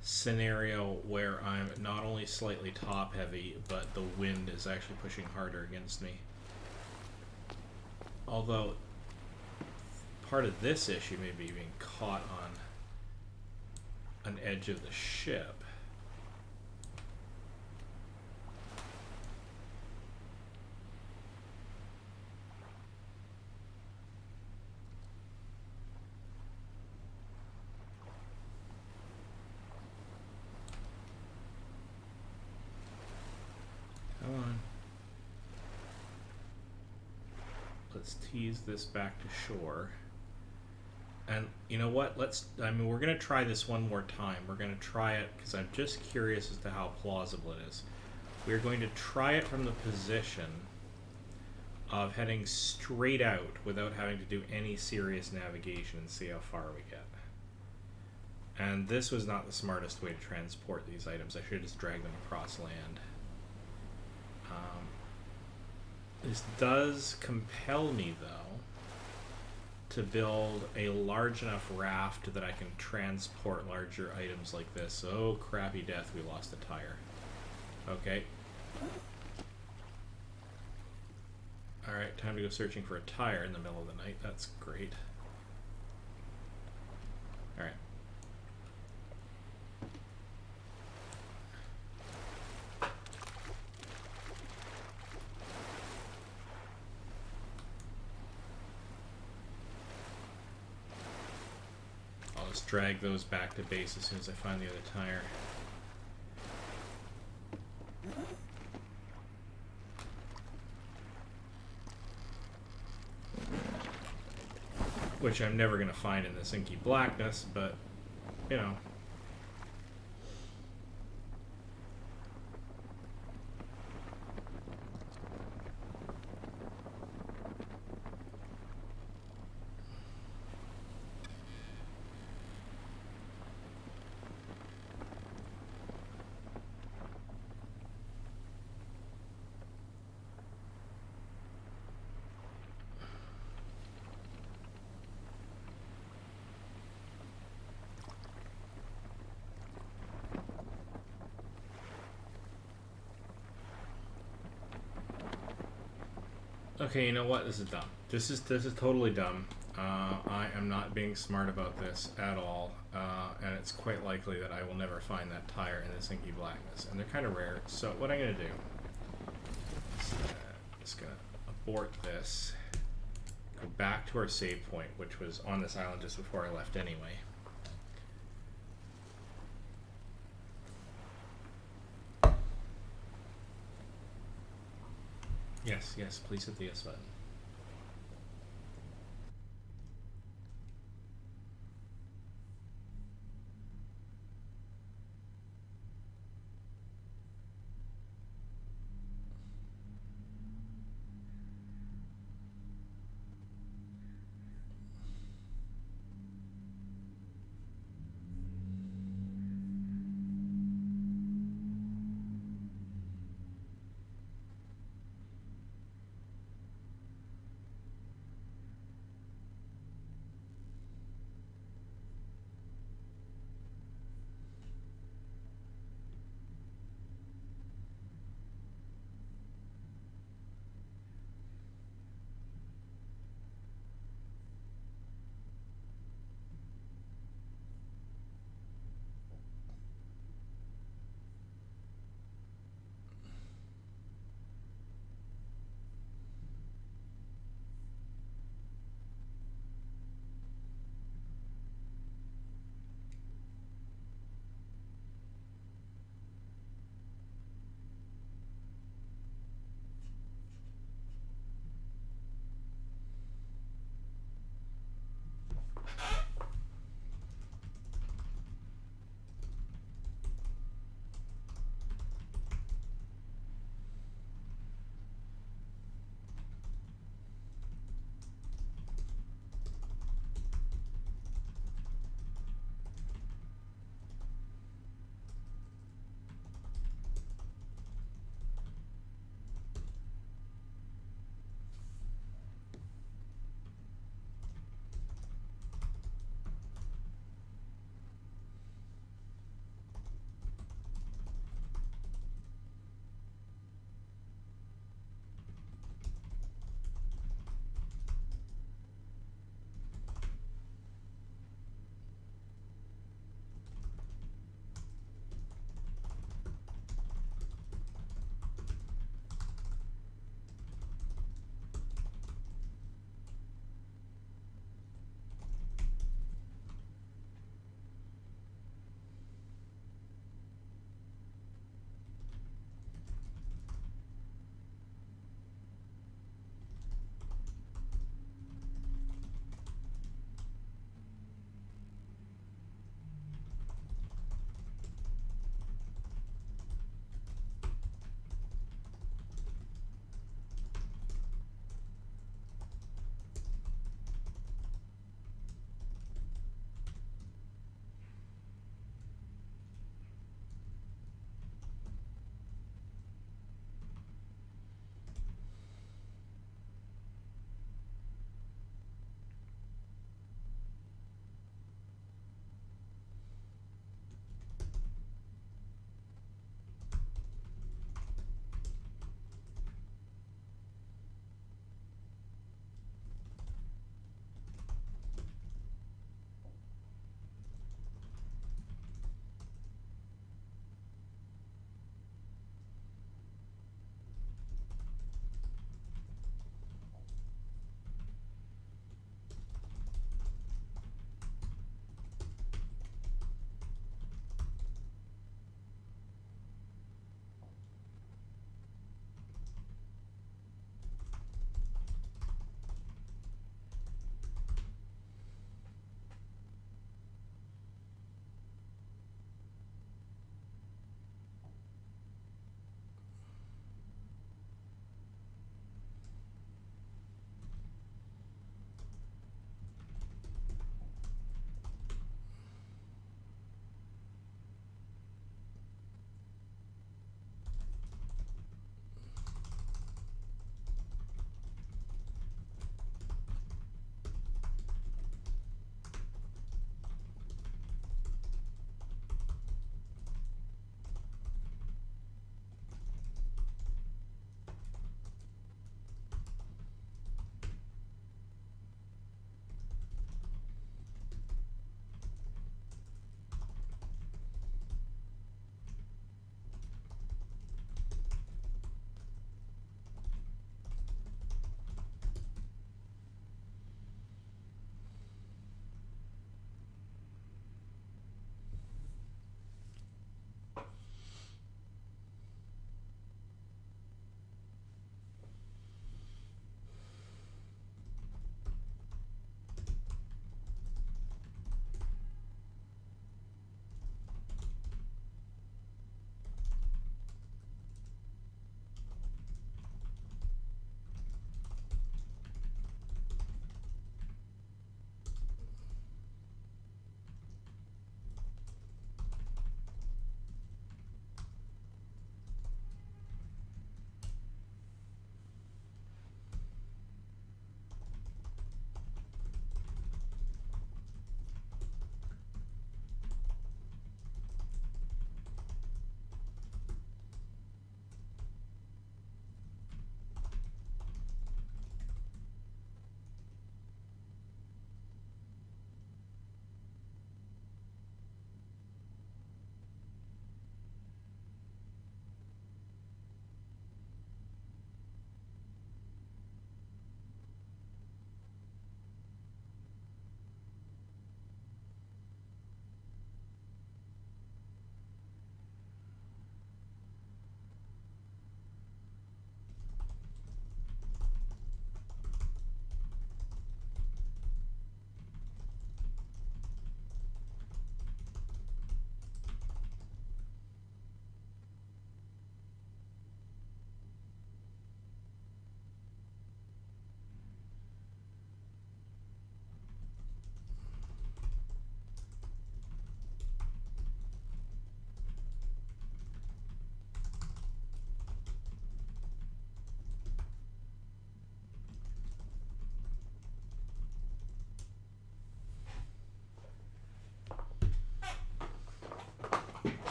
scenario where I'm not only slightly top heavy, but the wind is actually pushing harder against me. Although part of this issue may be being caught on an edge of the ship. Come on. let's tease this back to shore. And you know what? We're going to try this one more time. We're going to try it because I'm just curious as to how plausible it is. We're going to try it from the position of heading straight out without having to do any serious navigation and see how far we get. And this was not the smartest way to transport these items. I should have just dragged them across land. This does compel me, though, to build a large enough raft that I can transport larger items like this. Oh, crappy death, we lost a tire. Okay. Alright, time to go searching for a tire in the middle of the night. That's great. Alright. I'll just drag those back to base as soon as I find the other tire. Which I'm never going to find in this inky blackness, but, you know. Okay, you know what? This is dumb. This is totally dumb. I am not being smart about this at all, and it's quite likely that I will never find that tire in this inky blackness, and they're kind of rare. So what I'm going to do is just going to abort this, go back to our save point, which was on this island just before I left anyway. Yes, yes, please hit the yes button.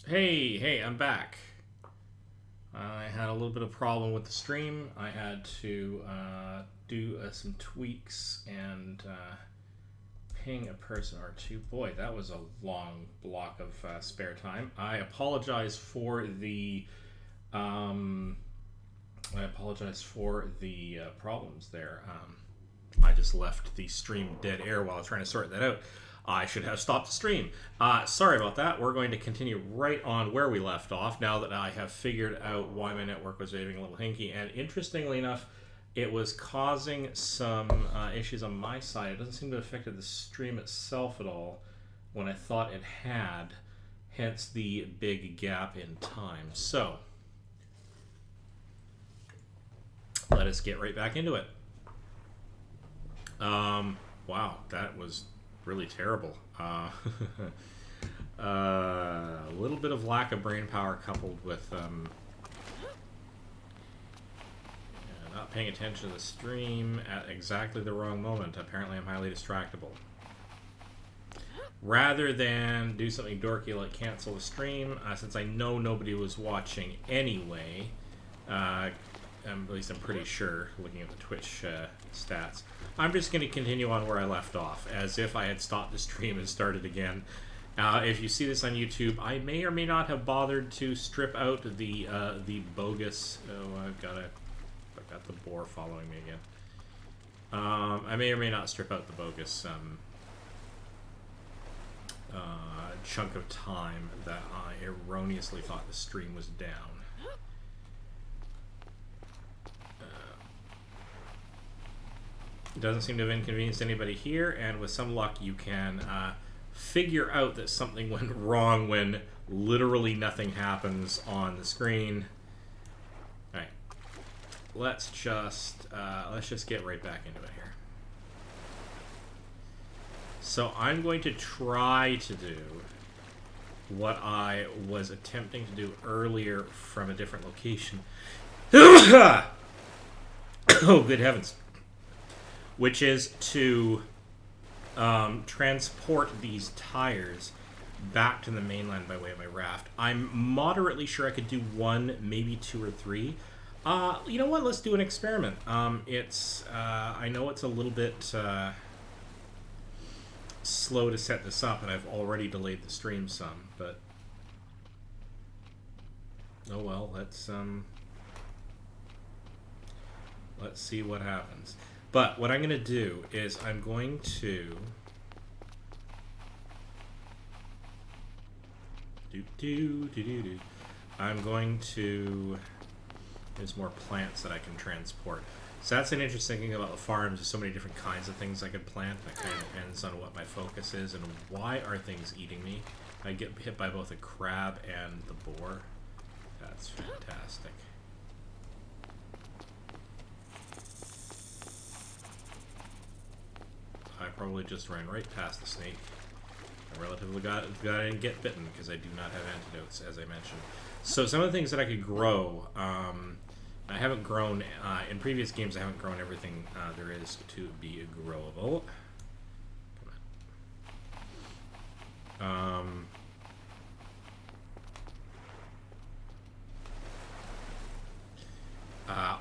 Hey, I'm back. I had a little bit of problem with the stream. I had to do some tweaks and ping a person or two. Boy, that was a long block of spare time. I apologize for the problems there. I just left the stream dead air while I was trying to sort that out. I should have stopped the stream. Sorry about that. We're going to continue right on where we left off now that I have figured out why my network was being a little hinky. And interestingly enough, it was causing some issues on my side. It doesn't seem to have affected the stream itself at all when I thought it had. Hence the big gap in time. So, let us get right back into it. Wow, that was really terrible. A little bit of lack of brain power coupled with not paying attention to the stream at exactly the wrong moment. Apparently I'm highly distractible. Rather than do something dorky like cancel the stream, since I know nobody was watching anyway, at least I'm pretty sure, looking at the Twitch stats, I'm just going to continue on where I left off, as if I had stopped the stream and started again. If you see this on YouTube, I may or may not have bothered to strip out the bogus... Oh, I've got the boar following me again. I may or may not strip out the bogus chunk of time that I erroneously thought the stream was down. It doesn't seem to have inconvenienced anybody here, and with some luck you can figure out that something went wrong when literally nothing happens on the screen. Alright. Let's just get right back into it here. So I'm going to try to do what I was attempting to do earlier from a different location. Oh, good heavens. Which is to transport these tires back to the mainland by way of my raft. I'm moderately sure I could do one, maybe two or three. You know what? Let's do an experiment. I know it's a little bit slow to set this up, and I've already delayed the stream some, but oh well. Let's see what happens. But what I'm going to do is I'm going to there's more plants that I can transport. So that's an interesting thing about the farms. There's so many different kinds of things I could plant. That kind of depends on what my focus is and why are things eating me. I get hit by both a crab and the boar. That's fantastic. I probably just ran right past the snake. I relatively I didn't get bitten because I do not have antidotes, as I mentioned. So some of the things that I could grow, I haven't grown, in previous games I haven't grown everything there is to be growable. Come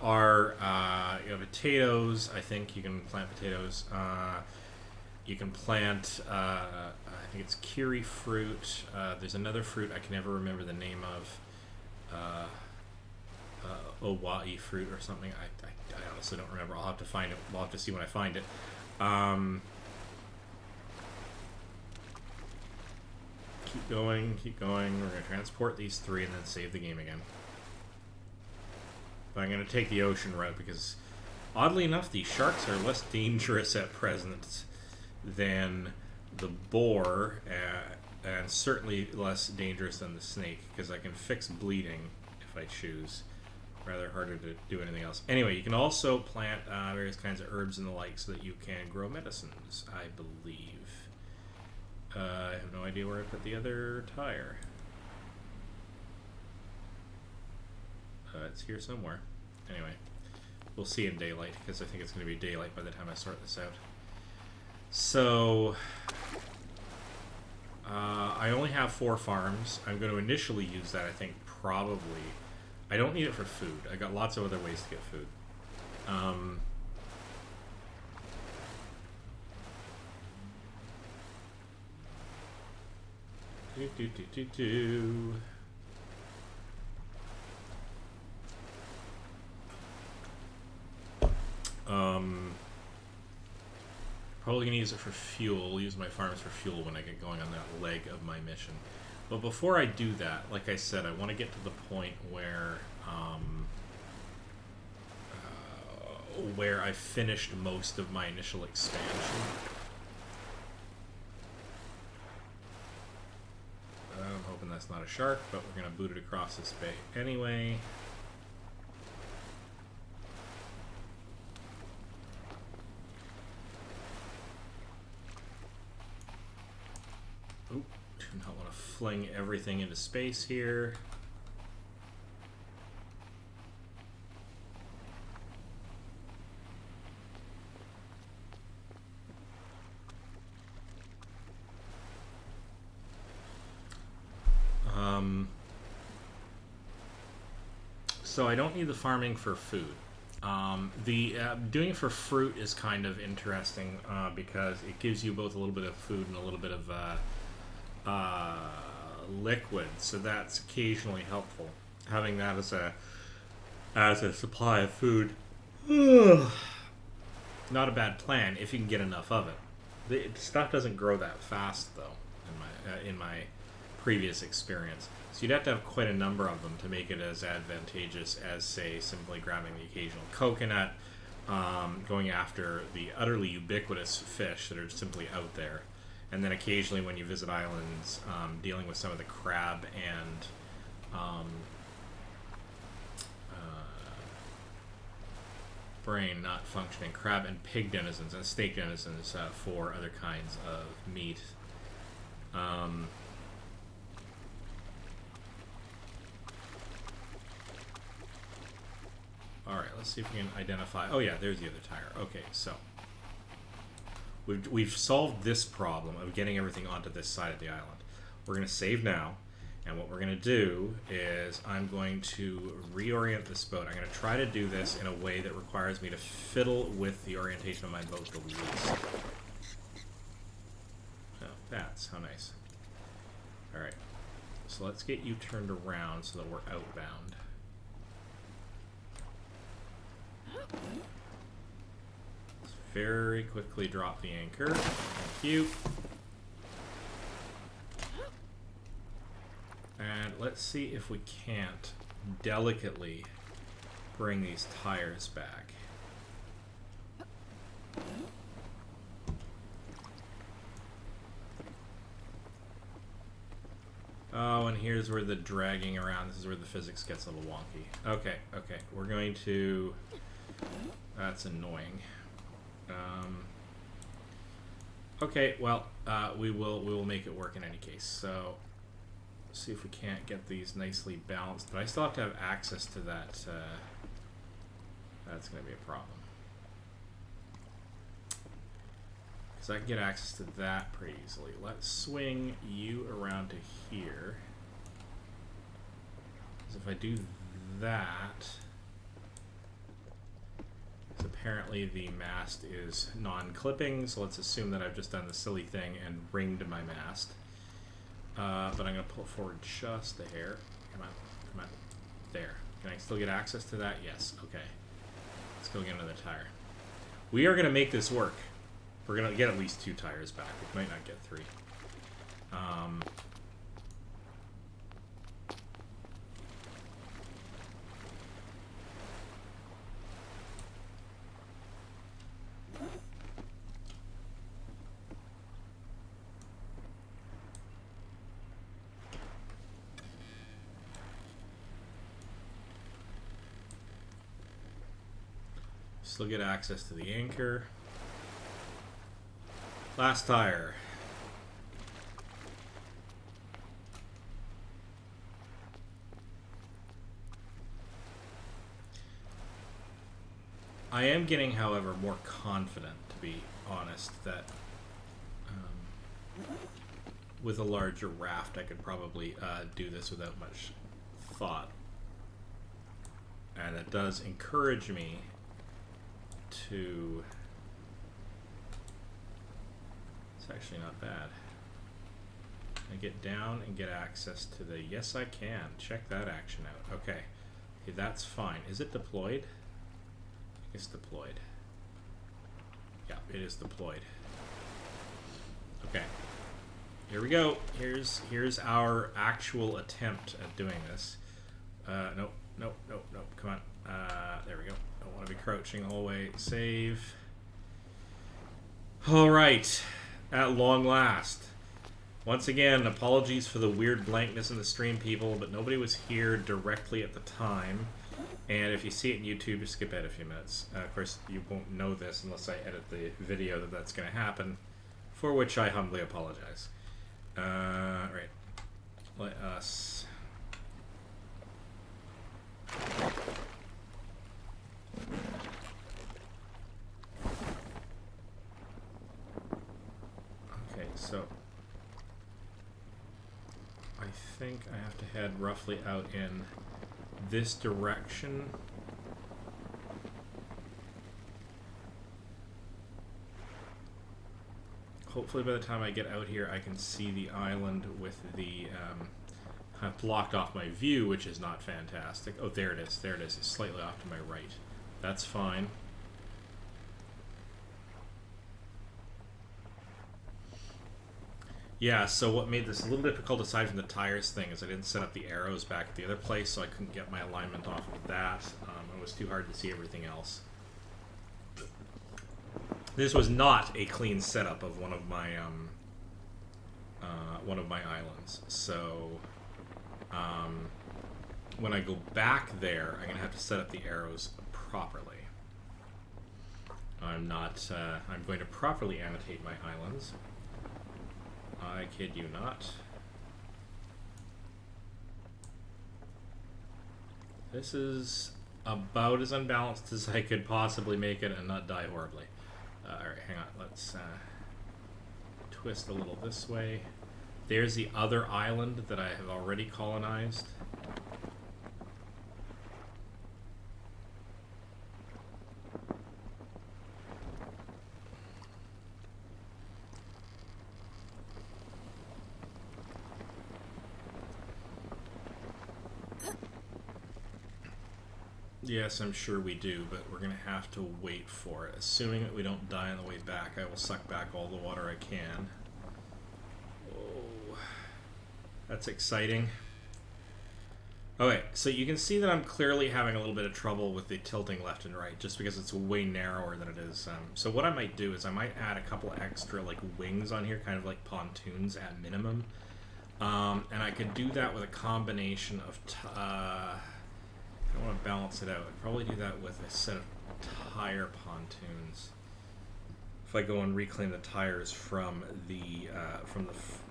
on. You have potatoes. I think you can plant potatoes. You can plant, I think it's kiri fruit. There's another fruit I can never remember the name of. Owai fruit or something. I honestly don't remember. I'll have to find it. We'll have to see when I find it. Keep going. We're going to transport these three and then save the game again. But I'm going to take the ocean route because, oddly enough, the sharks are less dangerous at present than the boar, and certainly less dangerous than the snake, because I can fix bleeding if I choose. Rather harder to do anything else. Anyway, you can also plant various kinds of herbs and the like so that you can grow medicines, I believe. I have no idea where I put the other tire. It's here somewhere. Anyway, we'll see in daylight, because I think it's going to be daylight by the time I sort this out. So, I only have 4 farms. I'm going to initially use that, I think, probably. I don't need it for food. I got lots of other ways to get food. Probably gonna use it for fuel. Use my farms for fuel when I get going on that leg of my mission. But before I do that, like I said, I want to get to the point where I finished most of my initial expansion. I'm hoping that's not a shark, but we're gonna boot it across this bay anyway. Oop, do not want to fling everything into space here. So I don't need the farming for food. Doing it for fruit is kind of interesting because it gives you both a little bit of food and a little bit of liquid, so that's occasionally helpful. Having that as a supply of food, not a bad plan if you can get enough of it. The stuff doesn't grow that fast though, in my previous experience. So you'd have to have quite a number of them to make it as advantageous as, say, simply grabbing the occasional coconut, going after the utterly ubiquitous fish that are simply out there, and then occasionally when you visit islands, dealing with some of the crab and brain not functioning crab and pig denizens and snake denizens for other kinds of meat. Alright, let's see if we can identify... Oh yeah, there's the other tire. Okay, so we've solved this problem of getting everything onto this side of the island. We're going to save now, and what we're going to do is I'm going to reorient this boat. I'm going to try to do this in a way that requires me to fiddle with the orientation of my boat the least. Oh, that's how nice. Alright, so let's get you turned around so that we're outbound. Let's very quickly drop the anchor. Thank you. And let's see if we can't delicately bring these tires back. Oh, and here's where the dragging around, this is where the physics gets a little wonky. Okay, okay, we're going to... That's annoying. Okay, well, we will make it work in any case. So, let's see if we can't get these nicely balanced. But I still have to have access to that. That's going to be a problem. Because I can get access to that pretty easily. Let's swing you around to here. Because if I do that... Apparently the mast is non-clipping, so let's assume that I've just done the silly thing and ringed my mast. But I'm going to pull it forward just a hair. Come on, come on. There. Can I still get access to that? Yes. Okay. Let's go get another tire. We are going to make this work. We're going to get at least 2 tires back. We might not get 3. Still get access to the anchor. Last tire. I am getting, however, more confident, to be honest, that with a larger raft, I could probably do this without much thought. And it does encourage me to... It's actually not bad. I get down and get access to the... Yes, I can. Check that action out. Okay. Okay, that's fine. Is it deployed? It's deployed. Yeah, it is deployed. Okay. Here we go. Here's our actual attempt at doing this. Nope. Come on. There we go. Don't want to be crouching the whole way. Save. All right. At long last. Once again, apologies for the weird blankness in the stream, people, but nobody was here directly at the time. And if you see it in YouTube, just skip ahead a few minutes. Of course, you won't know this unless I edit the video that that's going to happen, for which I humbly apologize. Right. Let us... Okay, so... I think I have to head roughly out in this direction. Hopefully by the time I get out here I can see the island with the... I've blocked off my view, which is not fantastic. Oh, there it is. There it is. It's slightly off to my right. That's fine. Yeah, so what made this a little difficult aside from the tires thing is I didn't set up the arrows back at the other place, so I couldn't get my alignment off of that. It was too hard to see everything else. This was not a clean setup of one of my islands, so when I go back there, I'm gonna have to set up the arrows properly. I'm going to properly annotate my islands. I kid you not. This is about as unbalanced as I could possibly make it and not die horribly. Alright, hang on. Let's twist a little this way. There's the other island that I have already colonized. Yes, I'm sure we do, but we're going to have to wait for it. Assuming that we don't die on the way back, I will suck back all the water I can. Oh, that's exciting. Okay, so you can see that I'm clearly having a little bit of trouble with the tilting left and right, just because it's way narrower than it is. So what I might do is I might add a couple extra like wings on here, kind of like pontoons at minimum. And I could do that with a combination of... I want to balance it out. I'd probably do that with a set of tire pontoons. If I go and reclaim the tires from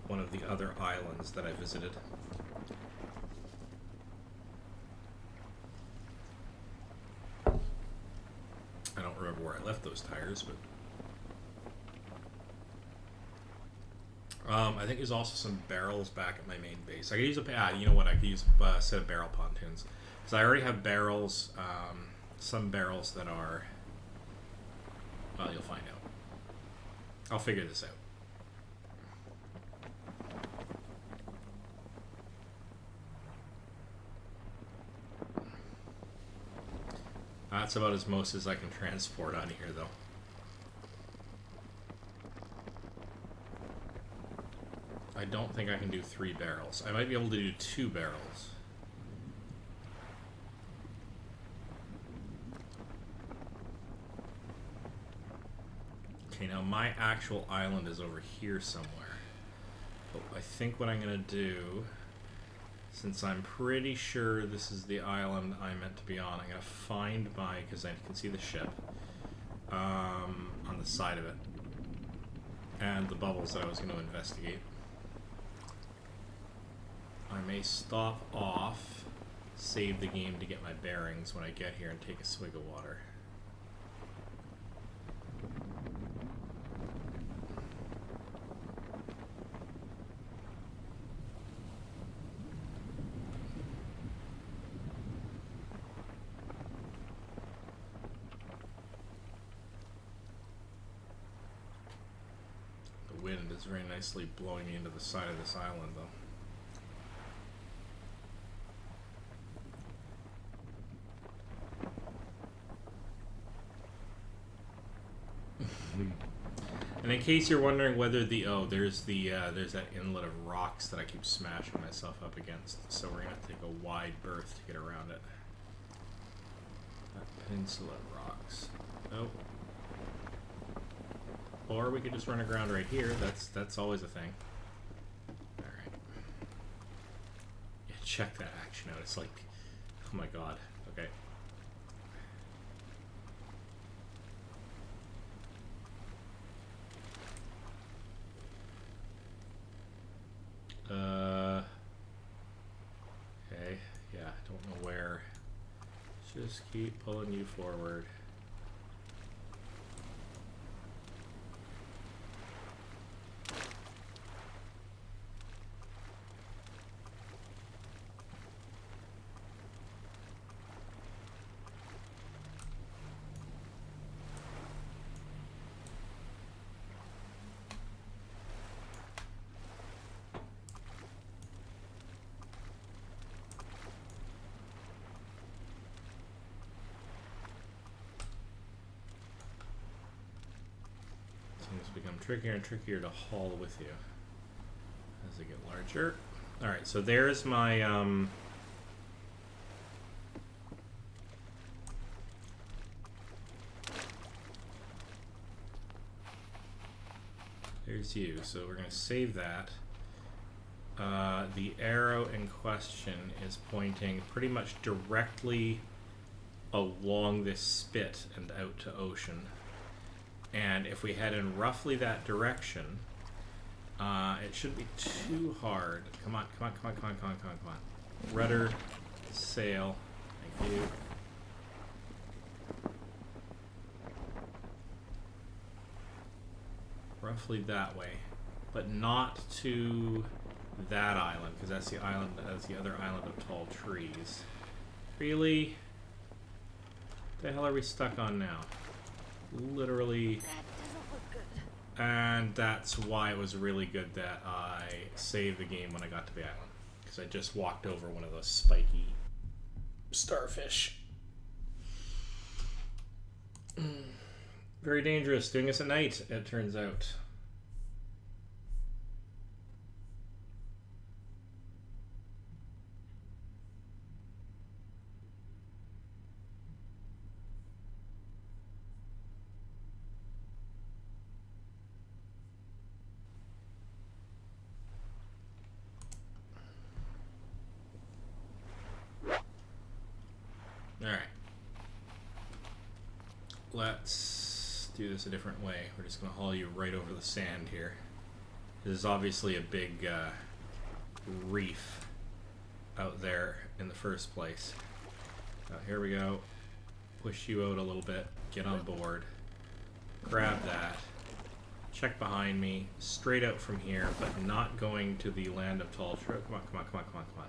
one of the other islands that I visited. I don't remember where I left those tires, but I think there's also some barrels back at my main base. I could use you know what? I could use a set of barrel pontoons. So I already have barrels, some barrels that are, well, you'll find out. I'll figure this out. That's about as most as I can transport on here, though. I don't think I can do 3 barrels. I might be able to do 2 barrels. Okay, now my actual island is over here somewhere. But I think what I'm going to do, since I'm pretty sure this is the island I'm meant to be on, I'm going to find my, because I can see the ship on the side of it, and the bubbles that I was going to investigate. I may stop off, save the game to get my bearings when I get here and take a swig of water. wind is very nicely blowing me into the side of this island, though. And in case you're wondering whether the there's that inlet of rocks that I keep smashing myself up against, so we're gonna have to take a wide berth to get around it. That peninsula rocks. Oh. Or we could just run aground right here. That's always a thing. All right. Yeah, check that action out. It's like, oh my god. Okay. Okay, yeah, don't know where. Just keep pulling you forward. Things become trickier and trickier to haul with you as they get larger. Alright, so there's my there's you. So we're going to save that. The arrow in question is pointing pretty much directly along this spit and out to ocean. And if we head in roughly that direction, it shouldn't be too hard. Come on, come on, come on, come on, come on, come on, come on. Rudder, sail. Thank you. Roughly that way, but not to that island, because that's the island, that's the other island of tall trees. Really? What the hell are we stuck on now? Literally. That doesn't look good. And that's why it was really good that I saved the game when I got to the island, because I just walked over one of those spiky starfish. Very dangerous doing this at night, it turns out. Alright. Let's do this a different way. We're just going to haul you right over the sand here. This is obviously a big reef out there in the first place. Here we go. Push you out a little bit. Get on board. Grab that. Check behind me. Straight out from here, but not going to the land of tall trees. Come on, come on, come on, come on, come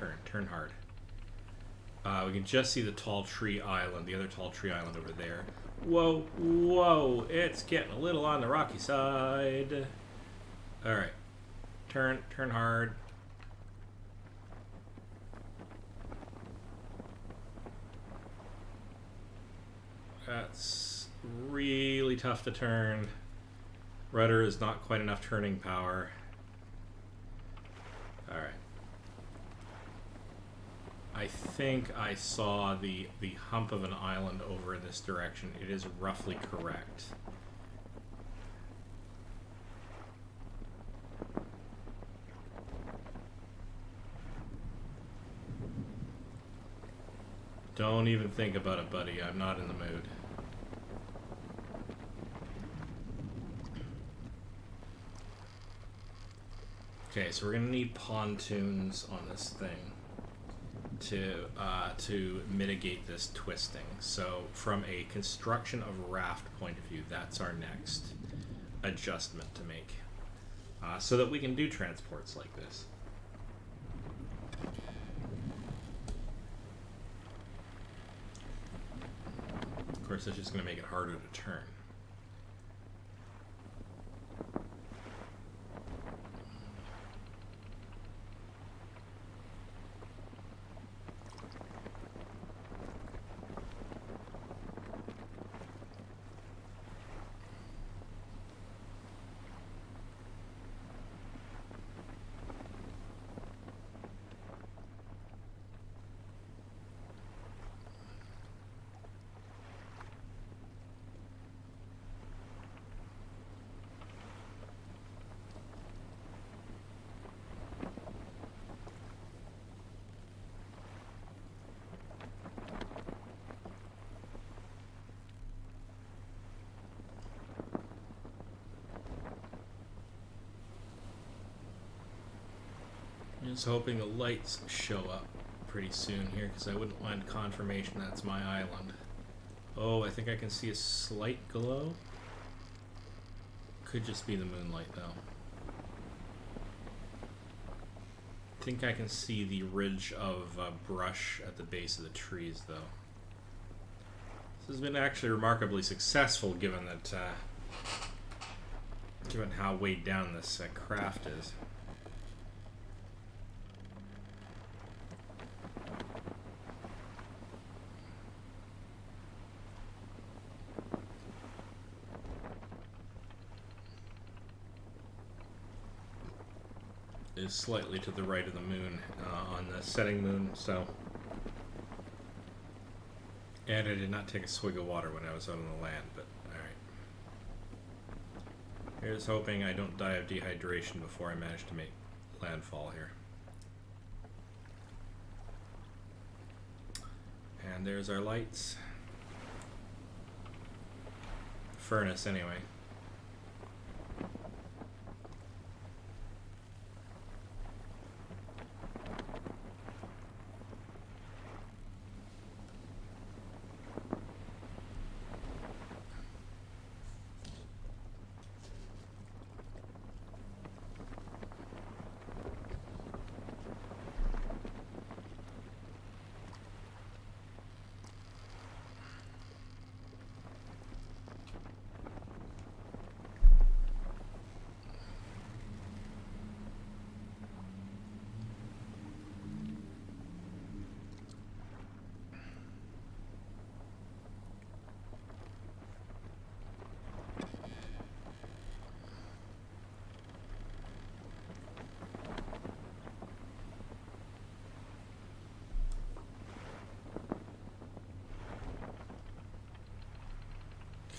on. Turn hard. We can just see the tall tree island, the other tall tree island over there. Whoa, whoa, it's getting a little on the rocky side. Alright. Turn hard. That's really tough to turn. Rudder is not quite enough turning power. Alright. I think I saw the hump of an island over in this direction. It is roughly correct. Don't even think about it, buddy. I'm not in the mood. Okay, so we're gonna need pontoons on this thing to mitigate this twisting. So from a construction of raft point of view, that's our next adjustment to make, so that we can do transports like this. Of course, that's just going to make it harder to turn. Just hoping the lights show up pretty soon here, because I wouldn't want confirmation that's my island. Oh, I think I can see a slight glow. Could just be the moonlight, though. I think I can see the ridge of brush at the base of the trees, though. This has been actually remarkably successful, given that, given how weighed down this craft is. Is slightly to the right of the moon on the setting moon, so. And I did not take a swig of water when I was out on the land, but alright. Here's hoping I don't die of dehydration before I manage to make landfall here. And there's our lights. Furnace, anyway.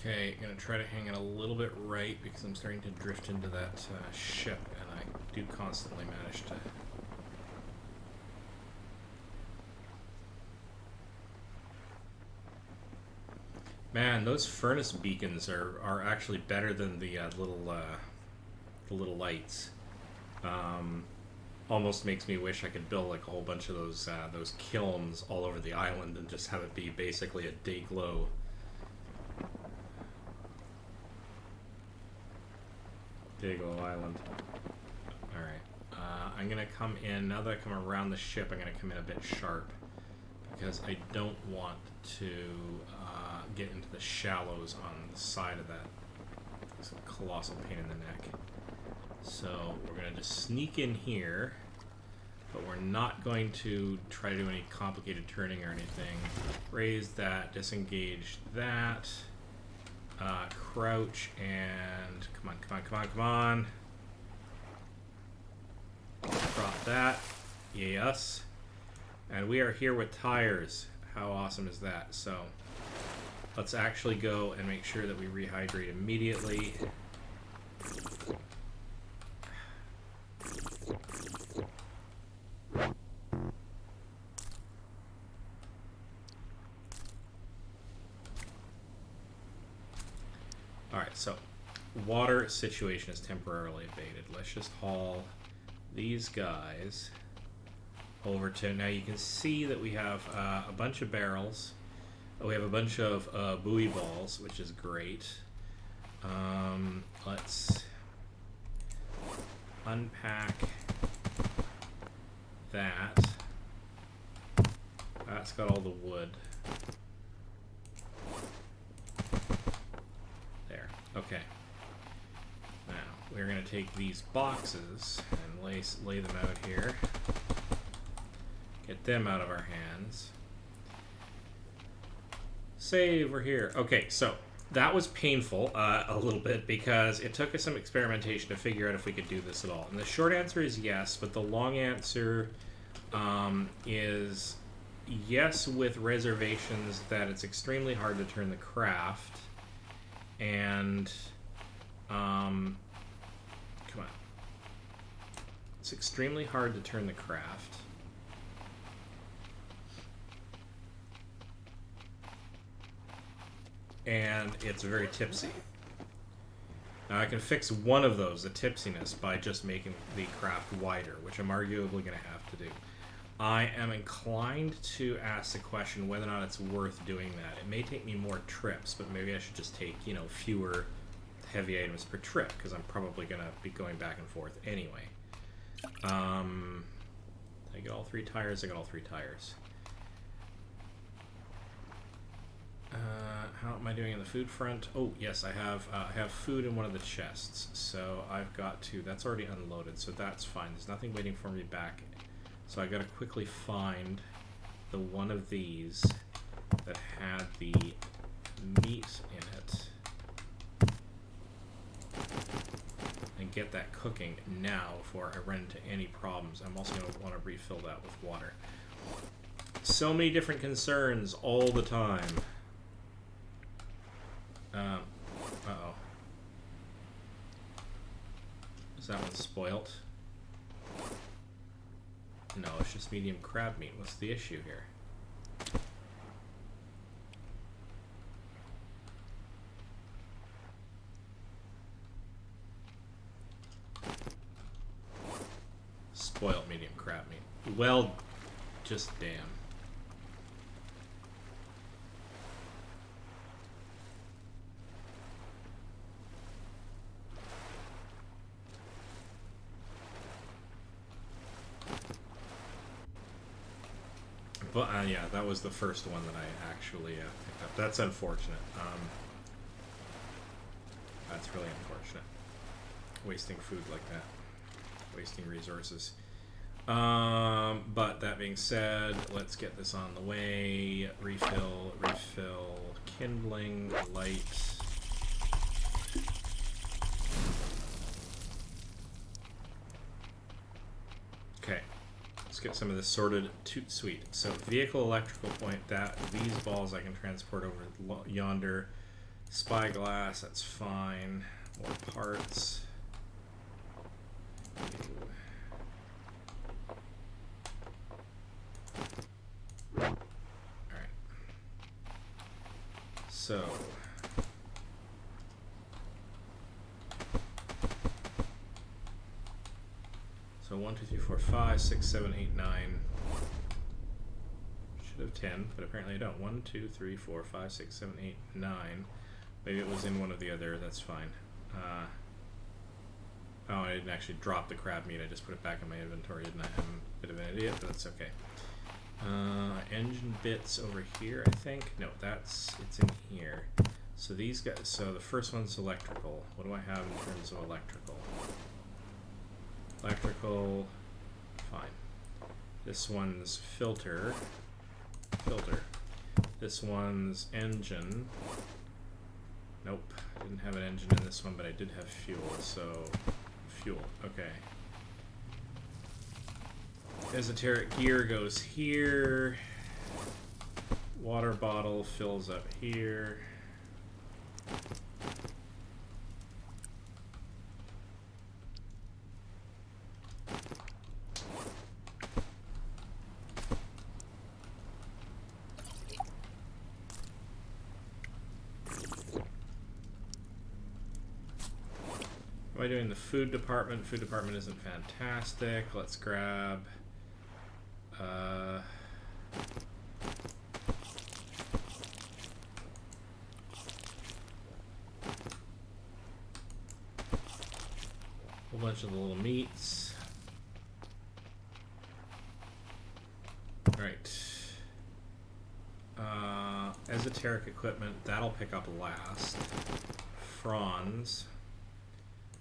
Okay, gonna try to hang it a little bit right because I'm starting to drift into that ship, and I do constantly manage to. Man, those furnace beacons are actually better than the little lights. Almost makes me wish I could build like a whole bunch of those kilns all over the island and just have it be basically a day glow. Dayglow Island. Alright. I'm going to come in, now that I come around the ship, I'm going to come in a bit sharp. Because I don't want to get into the shallows on the side of that. It's a colossal pain in the neck. So we're going to just sneak in here. But we're not going to try to do any complicated turning or anything. Raise that, disengage that. Crouch and come on. Drop that. Yes. And we are here with tires. How awesome is that? So let's actually go and make sure that we rehydrate immediately. Alright, so water situation is temporarily abated. Let's just haul these guys over to, now you can see that we have a bunch of barrels. We have a bunch of buoy balls, which is great. Let's unpack that. That's got all the wood. There. Okay. Now, we're going to take these boxes and lay them out here. Get them out of our hands. Save, we're here. Okay, so that was painful a little bit because it took us some experimentation to figure out if we could do this at all. And the short answer is yes, but the long answer is yes, with reservations that it's extremely hard to turn the craft. And, come on. It's extremely hard to turn the craft. And it's very tipsy. Now I can fix one of those, the tipsiness, by just making the craft wider, which I'm arguably going to have to do. I am inclined to ask the question whether or not it's worth doing that. It may take me more trips, but maybe I should just take, you know, fewer heavy items per trip, because I'm probably going to be going back and forth anyway. I get all 3 tires? I got all 3 tires. How am I doing in the food front? Oh, yes, I have food in one of the chests, so I've got to... That's already unloaded, so that's fine. There's nothing waiting for me back. So I gotta quickly find the one of these that had the meat in it and get that cooking now before I run into any problems. I'm also gonna want to refill that with water. So many different concerns all the time. Uh-oh. Is that one spoilt? No, it's just medium crab meat. What's the issue here? Spoiled medium crab meat. Well, just damn. But yeah, that was the first one that I actually picked up. That's unfortunate. That's really unfortunate. Wasting food like that. Wasting resources. But that being said, let's get this on the way. Refill, kindling, light. Okay. Let's get some of this sorted. Toot sweet. So vehicle electrical point, these balls I can transport over yonder. Spyglass, that's fine. More parts. Alright. So So 1, 2, 3, 4, 5, 6, 7, 8, 9. Should have 10, but apparently I don't. 1, 2, 3, 4, 5, 6, 7, 8, 9. Maybe it was in one of the other. That's fine. Oh, I didn't actually drop the crab meat. I just put it back in my inventory, didn't I? I'm a bit of an idiot, but that's okay. Engine bits over here, I think. No, it's in here. So these guys. So the first one's electrical. What do I have in terms of electrical? Electrical, fine. This one's filter. This one's engine. Nope, I didn't have an engine in this one, but I did have fuel, so fuel, okay. Esoteric gear goes here. Water bottle fills up here. What am I doing in the food department? Food department isn't fantastic. Let's grab whole bunch of little meats. Right. Esoteric equipment, that'll pick up last. Fronds.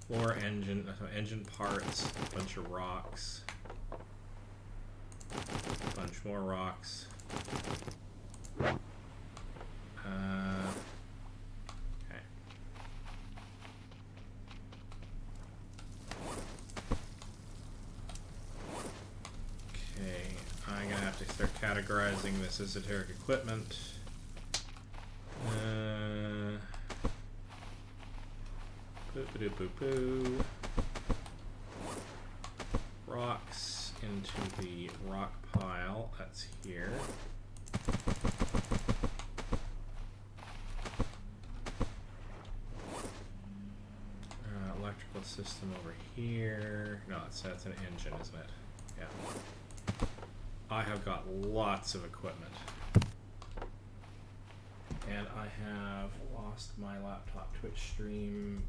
More engine parts, a bunch of rocks. A bunch more rocks. Okay. Okay, I'm gonna have to start categorizing this esoteric equipment. Boo. Rocks into the rock pile. That's here. electrical system over here. No, that's an engine, isn't it? Yeah. I have got lots of equipment. And I have lost my laptop Twitch stream.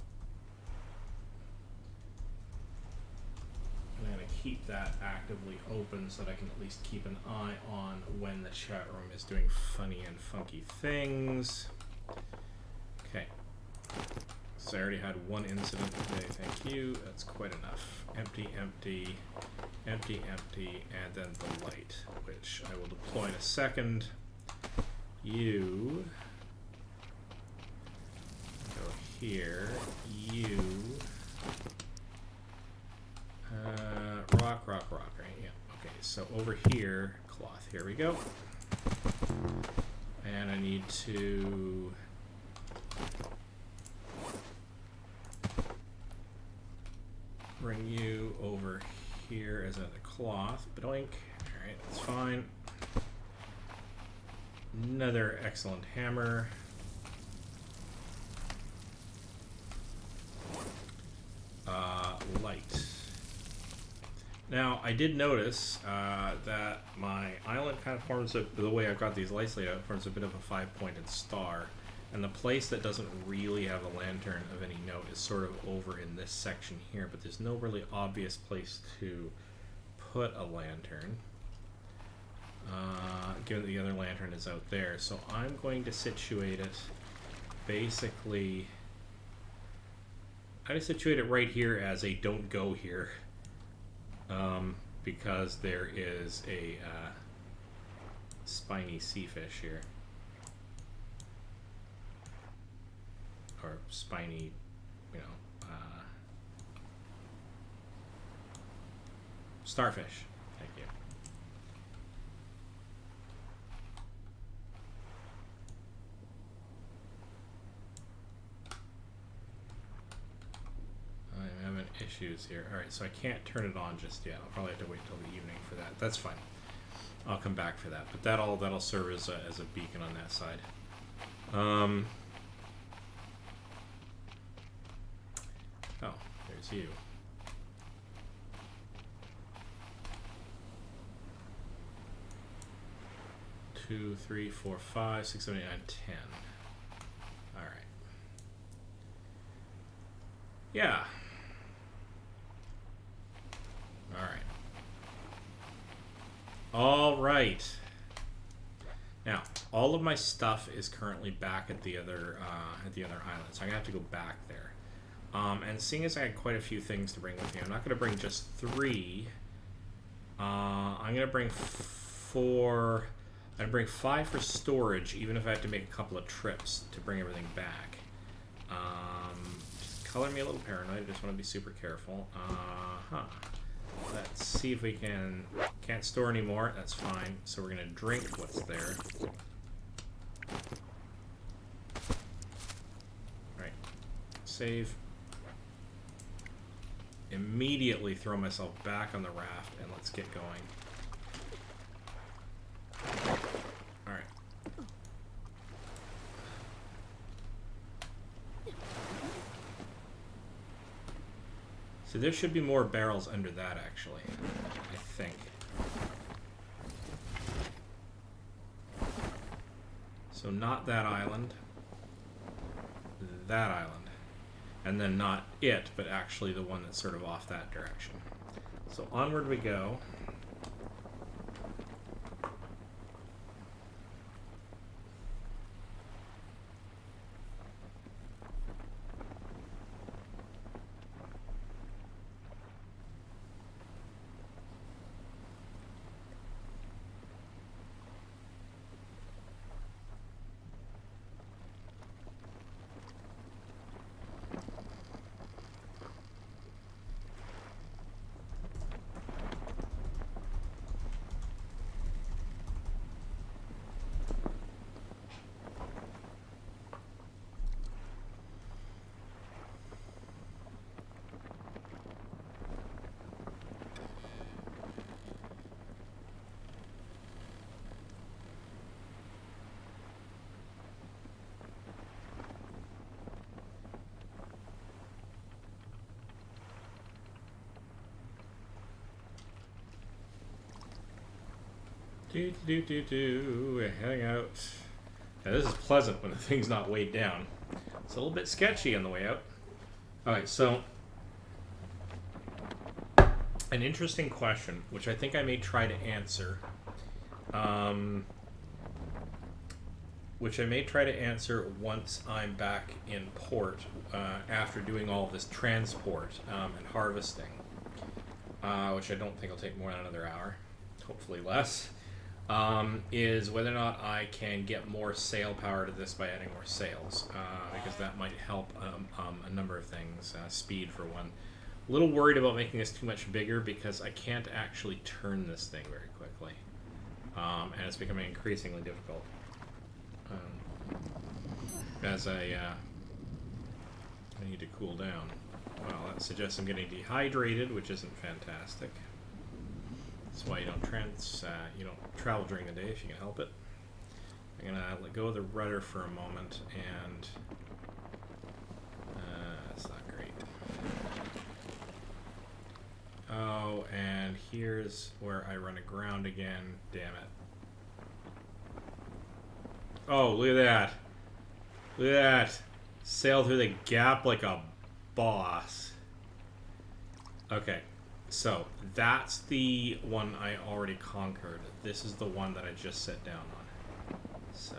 I'm going to keep that actively open so that I can at least keep an eye on when the chat room is doing funny and funky things. Okay. So I already had one incident today, thank you. That's quite enough. Empty, empty, empty, empty, and then the light, which I will deploy in a second. You go here. You rock, right? Yeah. Okay, so over here, cloth. Here we go. And I need to bring you over here as another cloth. Boink. Alright, that's fine. Another excellent hammer. Light. Now, I did notice that my island kind of forms the way I've got these lights laid out, forms a bit of a five-pointed star. And the place that doesn't really have a lantern of any note is sort of over in this section here, but there's no really obvious place to put a lantern, given that the other lantern is out there. So I'm going to situate it basically, I situate it right here as a don't go here, because there is a spiny sea fish here. Or spiny, you know, starfish. Thank you. I'm having issues here. Alright, so I can't turn it on just yet. I'll probably have to wait till the evening for that. That's fine. I'll come back for that. But that'll serve as a beacon on that side. Oh, there's you. Two, three, four, five, 6, 7, 8, 9, 10. All right. Yeah. All right. All right. Now, all of my stuff is currently back at the other island, so I'm gonna have to go back there. And seeing as I had quite a few things to bring with me, I'm not going to bring just 3. I'm going to bring 4. I'd bring 5 for storage, even if I have to make a couple of trips to bring everything back. Just color me a little paranoid. I just want to be super careful. Let's see if we can't store anymore. That's fine. So we're going to drink what's there. Alright. Save. Immediately throw myself back on the raft and let's get going. Alright. So there should be more barrels under that actually, I think. So not that island, that island. And then not it, but actually the one that's sort of off that direction. So onward we go. We're heading out. Now, this is pleasant when the thing's not weighed down. It's a little bit sketchy on the way out. Alright, so an interesting question, which I think I may try to answer. Once I'm back in port after doing all this transport and harvesting, which I don't think will take more than another hour, hopefully less, is whether or not I can get more sail power to this by adding more sails, because that might help a number of things, speed for one. A little worried about making this too much bigger because I can't actually turn this thing very quickly, and it's becoming increasingly difficult. As I need to cool down. Well, that suggests I'm getting dehydrated, which isn't fantastic. That's why you don't travel during the day if you can help it. I'm gonna let go of the rudder for a moment, and that's not great. Oh, and here's where I run aground again. Damn it. Oh, look at that. Look at that. Sail through the gap like a boss. Okay, so that's the one I already conquered. This is the one that I just set down on. So.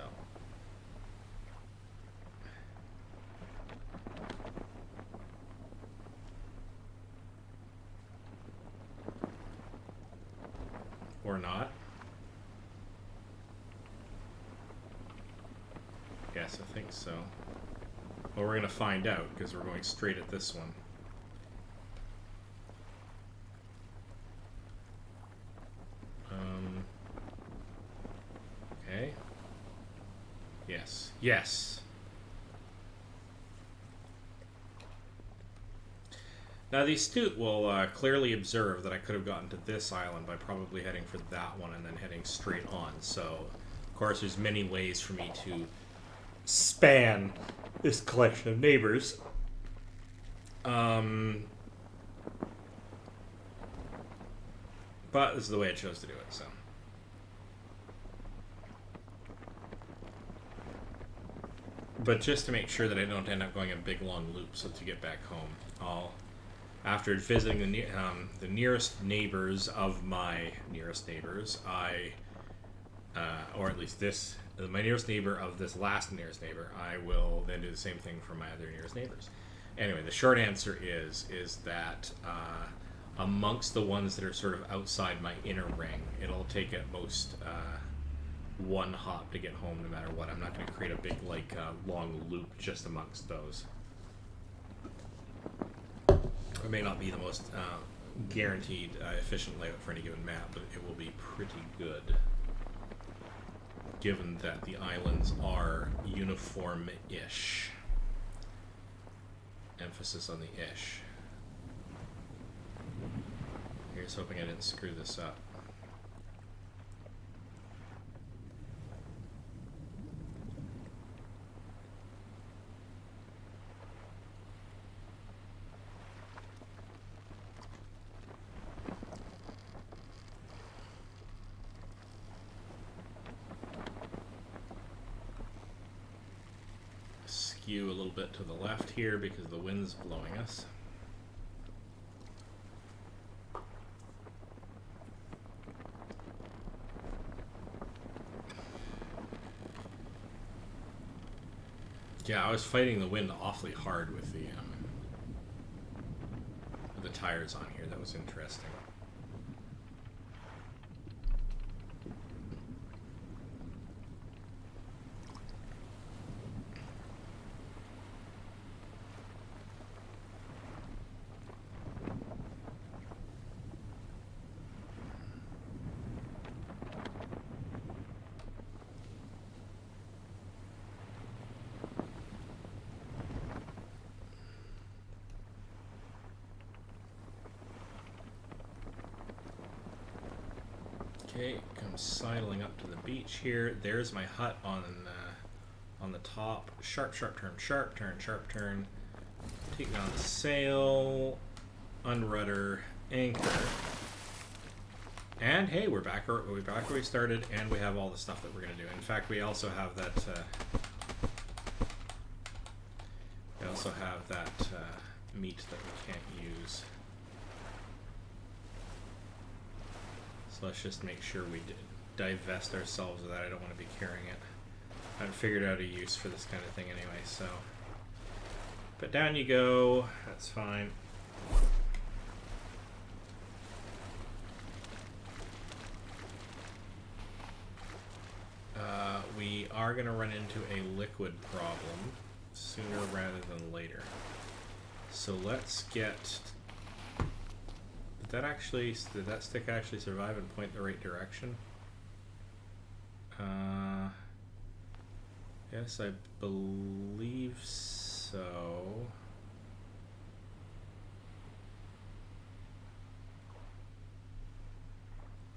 Or not. Yes, I think so. Well, we're going to find out because we're going straight at this one. Okay. Yes. Yes. Now, the astute will clearly observe that I could have gotten to this island by probably heading for that one and then heading straight on. So, of course, there's many ways for me to span this collection of neighbors. But this is the way I chose to do it, so. But just to make sure that I don't end up going in big long loops to get back home, after visiting the nearest neighbors of my nearest neighbors, or at least my nearest neighbor of this last nearest neighbor, I will then do the same thing for my other nearest neighbors. Anyway, the short answer is that amongst the ones that are sort of outside my inner ring, it'll take at most one hop to get home no matter what. I'm not going to create a big, long loop just amongst those. It may not be the most guaranteed efficient layout for any given map, but it will be pretty good, given that the islands are uniform-ish. Emphasis on the ish. Here's hoping I didn't screw this up. Skew a little bit to the left here because the wind's blowing us. Yeah, I was fighting the wind awfully hard with the tires on here. That was interesting. Okay, come sidling up to the beach here. There's my hut on the top. Sharp, sharp turn, sharp turn, sharp turn. Taking on the sail, unrudder, anchor. And hey, we're back where we started, and we have all the stuff that we're gonna do. In fact, we also have that. Meat that we can't use. So let's just make sure we divest ourselves of that. I don't want to be carrying it. I haven't figured out a use for this kind of thing anyway, so. But down you go. That's fine. We are going to run into a liquid problem sooner rather than later. So let's get... Did that stick actually survive and point the right direction? Yes, I believe so.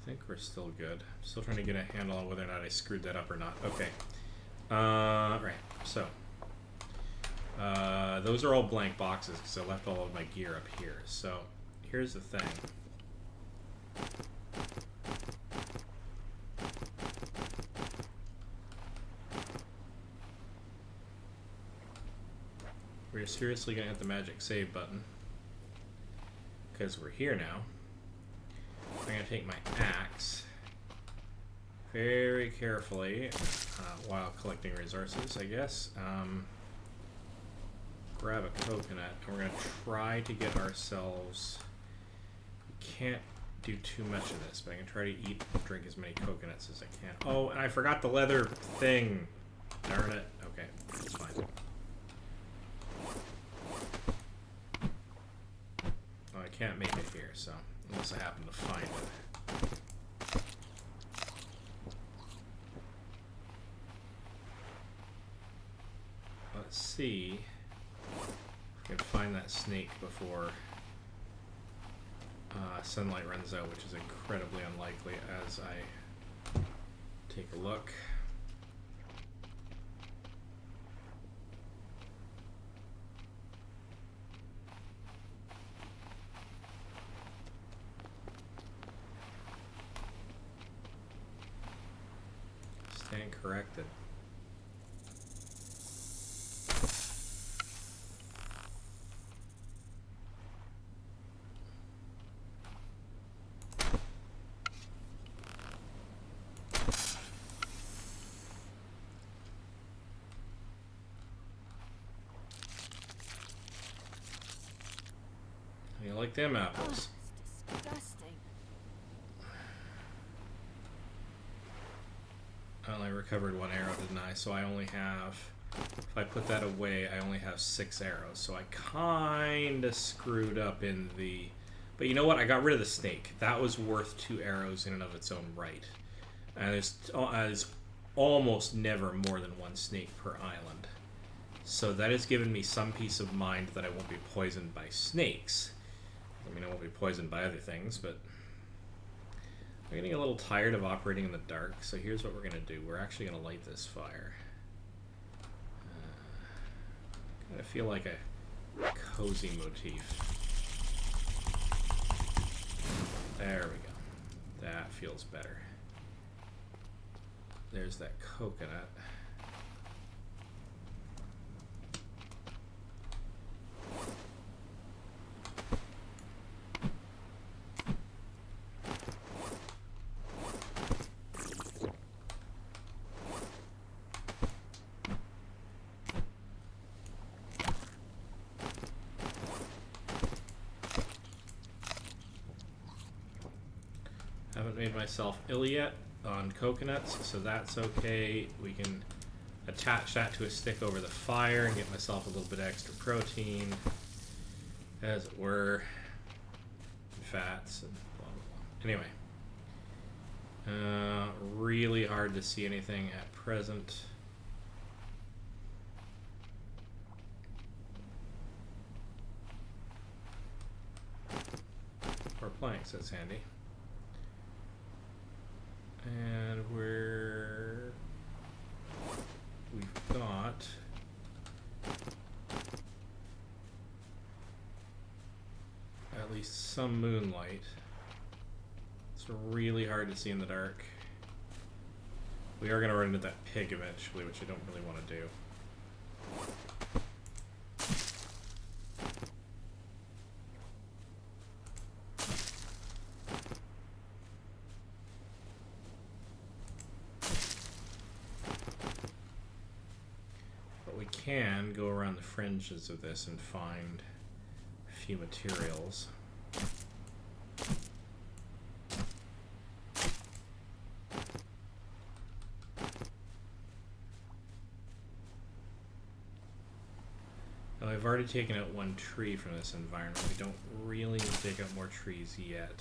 I think we're still good. Still trying to get a handle on whether or not I screwed that up or not. Okay. Right. So. Those are all blank boxes because I left all of my gear up here. So, here's the thing. We're seriously going to hit the magic save button because we're here now. I'm going to take my axe very carefully while collecting resources, I guess. Grab a coconut, and we're going to try to get ourselves... We can't do too much of this, but I can try to eat and drink as many coconuts as I can. Oh, and I forgot the leather thing. Darn it. Okay, that's fine. Oh, I can't make it here, so unless I happen to find it. Let's see if we can find that snake before sunlight runs out, which is incredibly unlikely as I take a look. Stand corrected. You like them apples? Oh, it's disgusting. I only recovered one arrow, didn't I? So I only have, if I put that away, I only have 6 arrows. So I kinda screwed up in the, but you know what? I got rid of the snake. That was worth 2 arrows in and of its own right. And there's almost never more than 1 snake per island. So that has given me some peace of mind that I won't be poisoned by snakes. I mean, I won't be poisoned by other things, but I'm getting a little tired of operating in the dark, so here's what we're going to do. We're actually going to light this fire. Kind of feel like a cozy motif. There we go. That feels better. There's that coconut. Haven't made myself ill yet on coconuts, so that's okay. We can attach that to a stick over the fire and get myself a little bit extra protein, as it were, and fats and blah blah blah. Anyway, really hard to see anything at present. Or planks, that's handy. And we've got at least some moonlight. It's really hard to see in the dark. We are going to run into that pig eventually, which I don't really want to do. But we can go around the fringes of this and find a few materials. Now, I've already taken out one tree from this environment. We don't really need to take out more trees yet.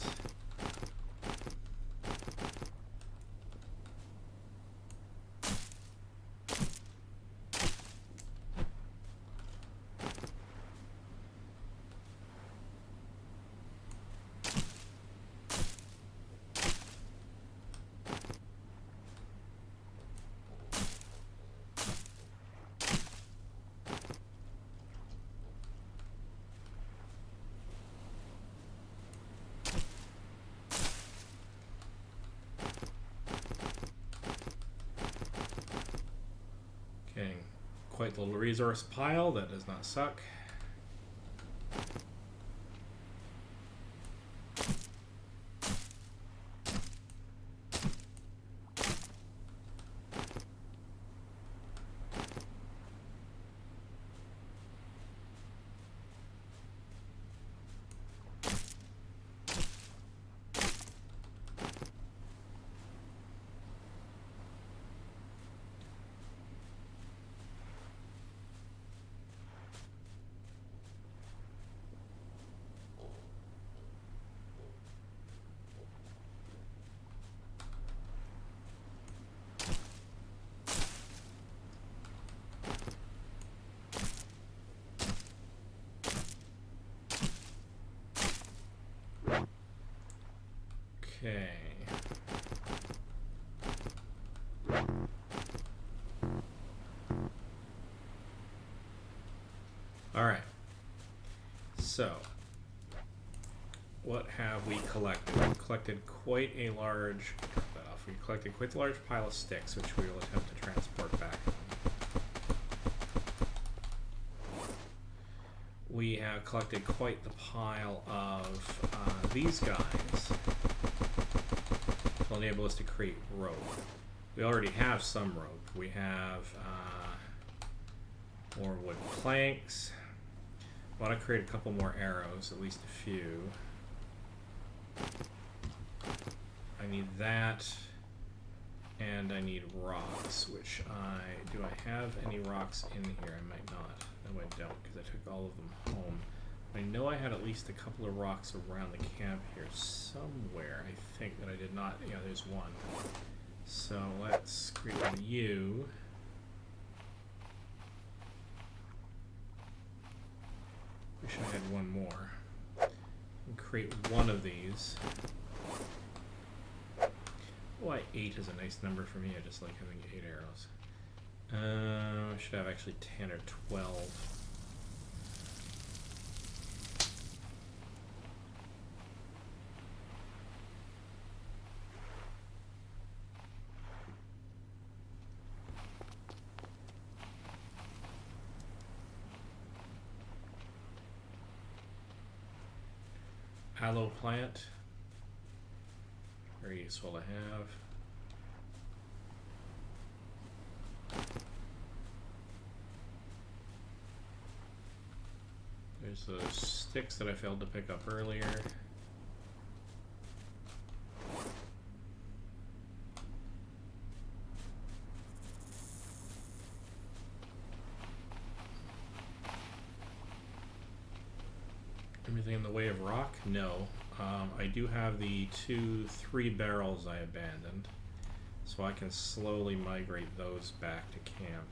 Getting quite the little resource pile. That does not suck. Okay. All right. So, what have we collected? We collected quite a large. Turn that off. We collected quite a large pile of sticks, which we will attempt to transport back. We have collected quite the pile of these guys. Will enable us to create rope. We already have some rope. We have more wood planks. I want to create a couple more arrows, at least a few. I need that, and I need rocks, which do I have any rocks in here? I might not. No, I don't, because I took all of them home. I know I had at least a couple of rocks around the camp here somewhere. I think that I did not. Yeah, there's one. So let's create you. Wish I had one more. And create one of these. Why 8 is a nice number for me. I just like having 8 arrows. I should have actually 10 or 12. Aloe plant, very useful to have. There's those sticks that I failed to pick up earlier. Anything in the way of rock? No. I do have the 3 barrels I abandoned, so I can slowly migrate those back to camp.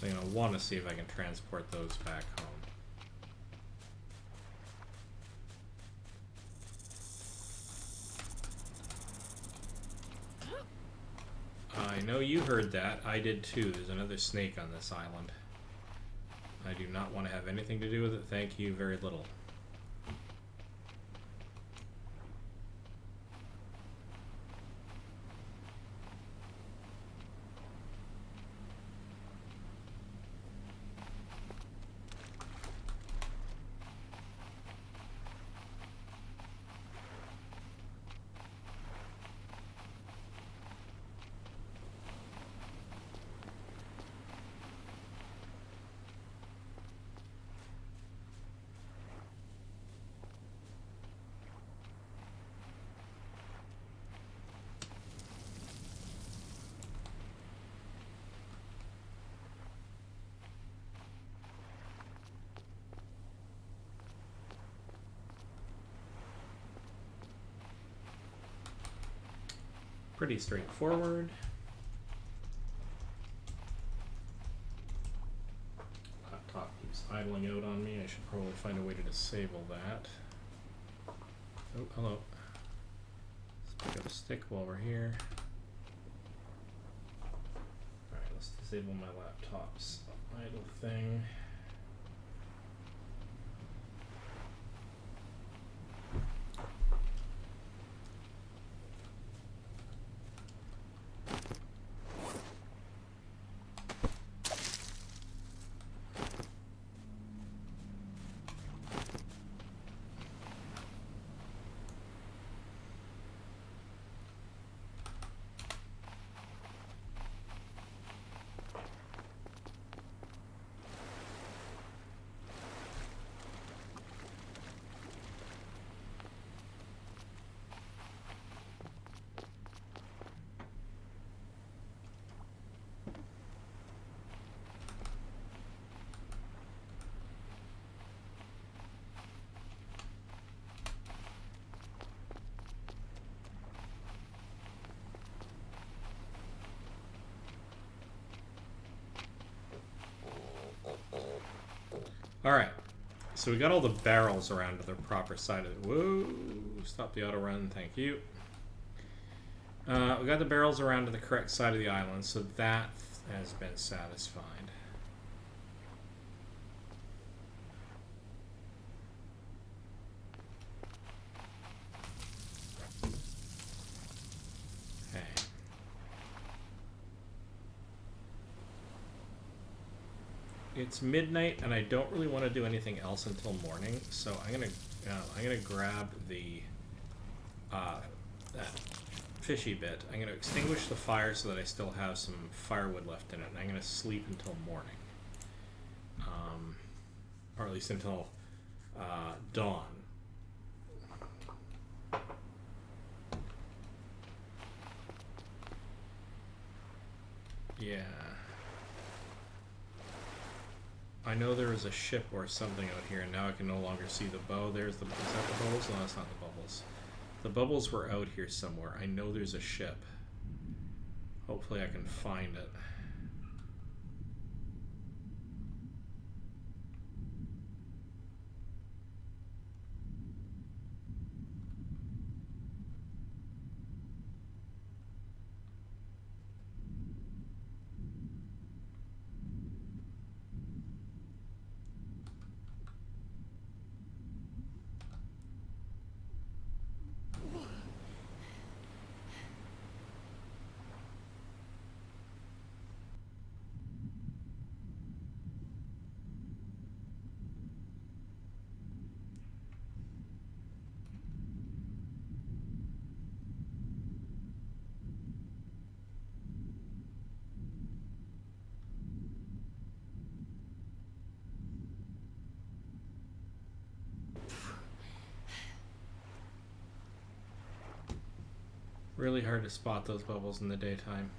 So I'm going to want to see if I can transport those back home. I know you heard that. I did too. There's another snake on this island. I do not want to have anything to do with it. Thank you very little. Pretty straightforward. Laptop keeps idling out on me. I should probably find a way to disable that. Oh, hello. Let's pick up a stick while we're here. Alright, let's disable my laptop's idle thing. Alright, so we got all the barrels around to their proper side of it. Whoa, stop the auto run, thank you. We got the barrels around to the correct side of the island, so that has been satisfied. It's midnight, and I don't really want to do anything else until morning, so I'm gonna grab the that fishy bit. I'm gonna extinguish the fire so that I still have some firewood left in it, and I'm gonna sleep until morning, or at least until dawn. Yeah. I know there was a ship or something out here, and now I can no longer see the bow. There's the... Is that the bubbles? No, that's not the bubbles. The bubbles were out here somewhere. I know there's a ship. Hopefully I can find it. Really hard to spot those bubbles in the daytime.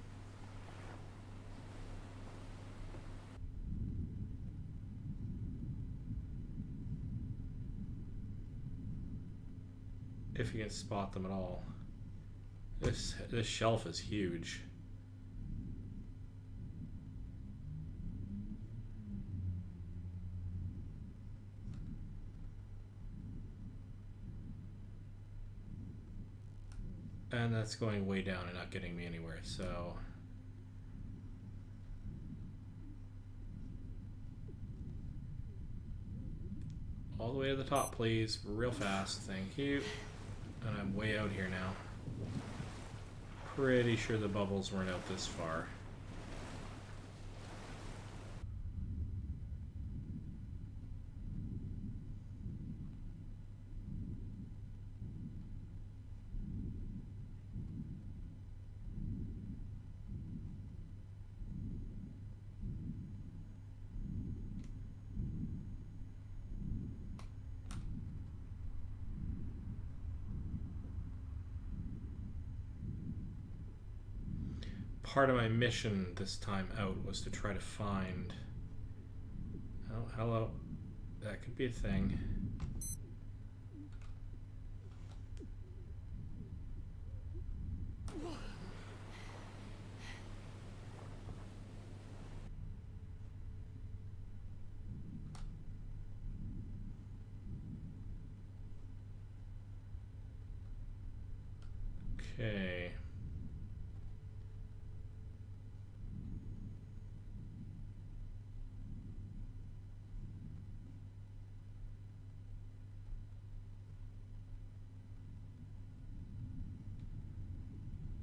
If you can spot them at all. This shelf is huge. And that's going way down and not getting me anywhere, so... All the way to the top, please. Real fast. Thank you. And I'm way out here now. Pretty sure the bubbles weren't out this far. Part of my mission this time out was to try to find... Oh, hello. That could be a thing. Okay.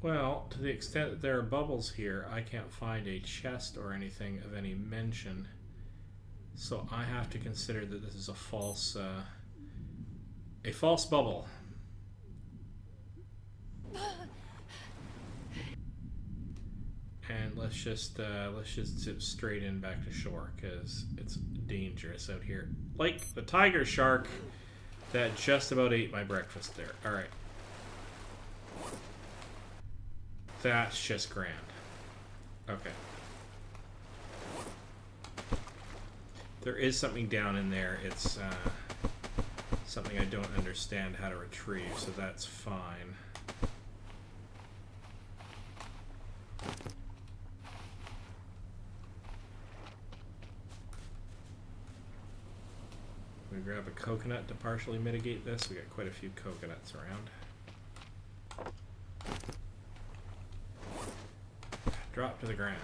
Well, to the extent that there are bubbles here, I can't find a chest or anything of any mention. So I have to consider that this is a false bubble. And let's just zip straight in back to shore because it's dangerous out here. Like the tiger shark that just about ate my breakfast there. All right. That's just grand. Okay. There is something down in there. It's something I don't understand how to retrieve, so that's fine. We grab a coconut to partially mitigate this. We got quite a few coconuts around. Drop to the ground.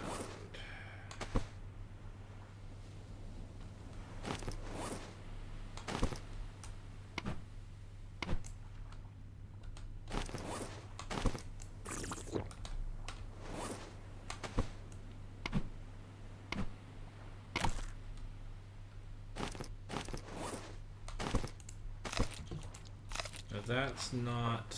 Now that's not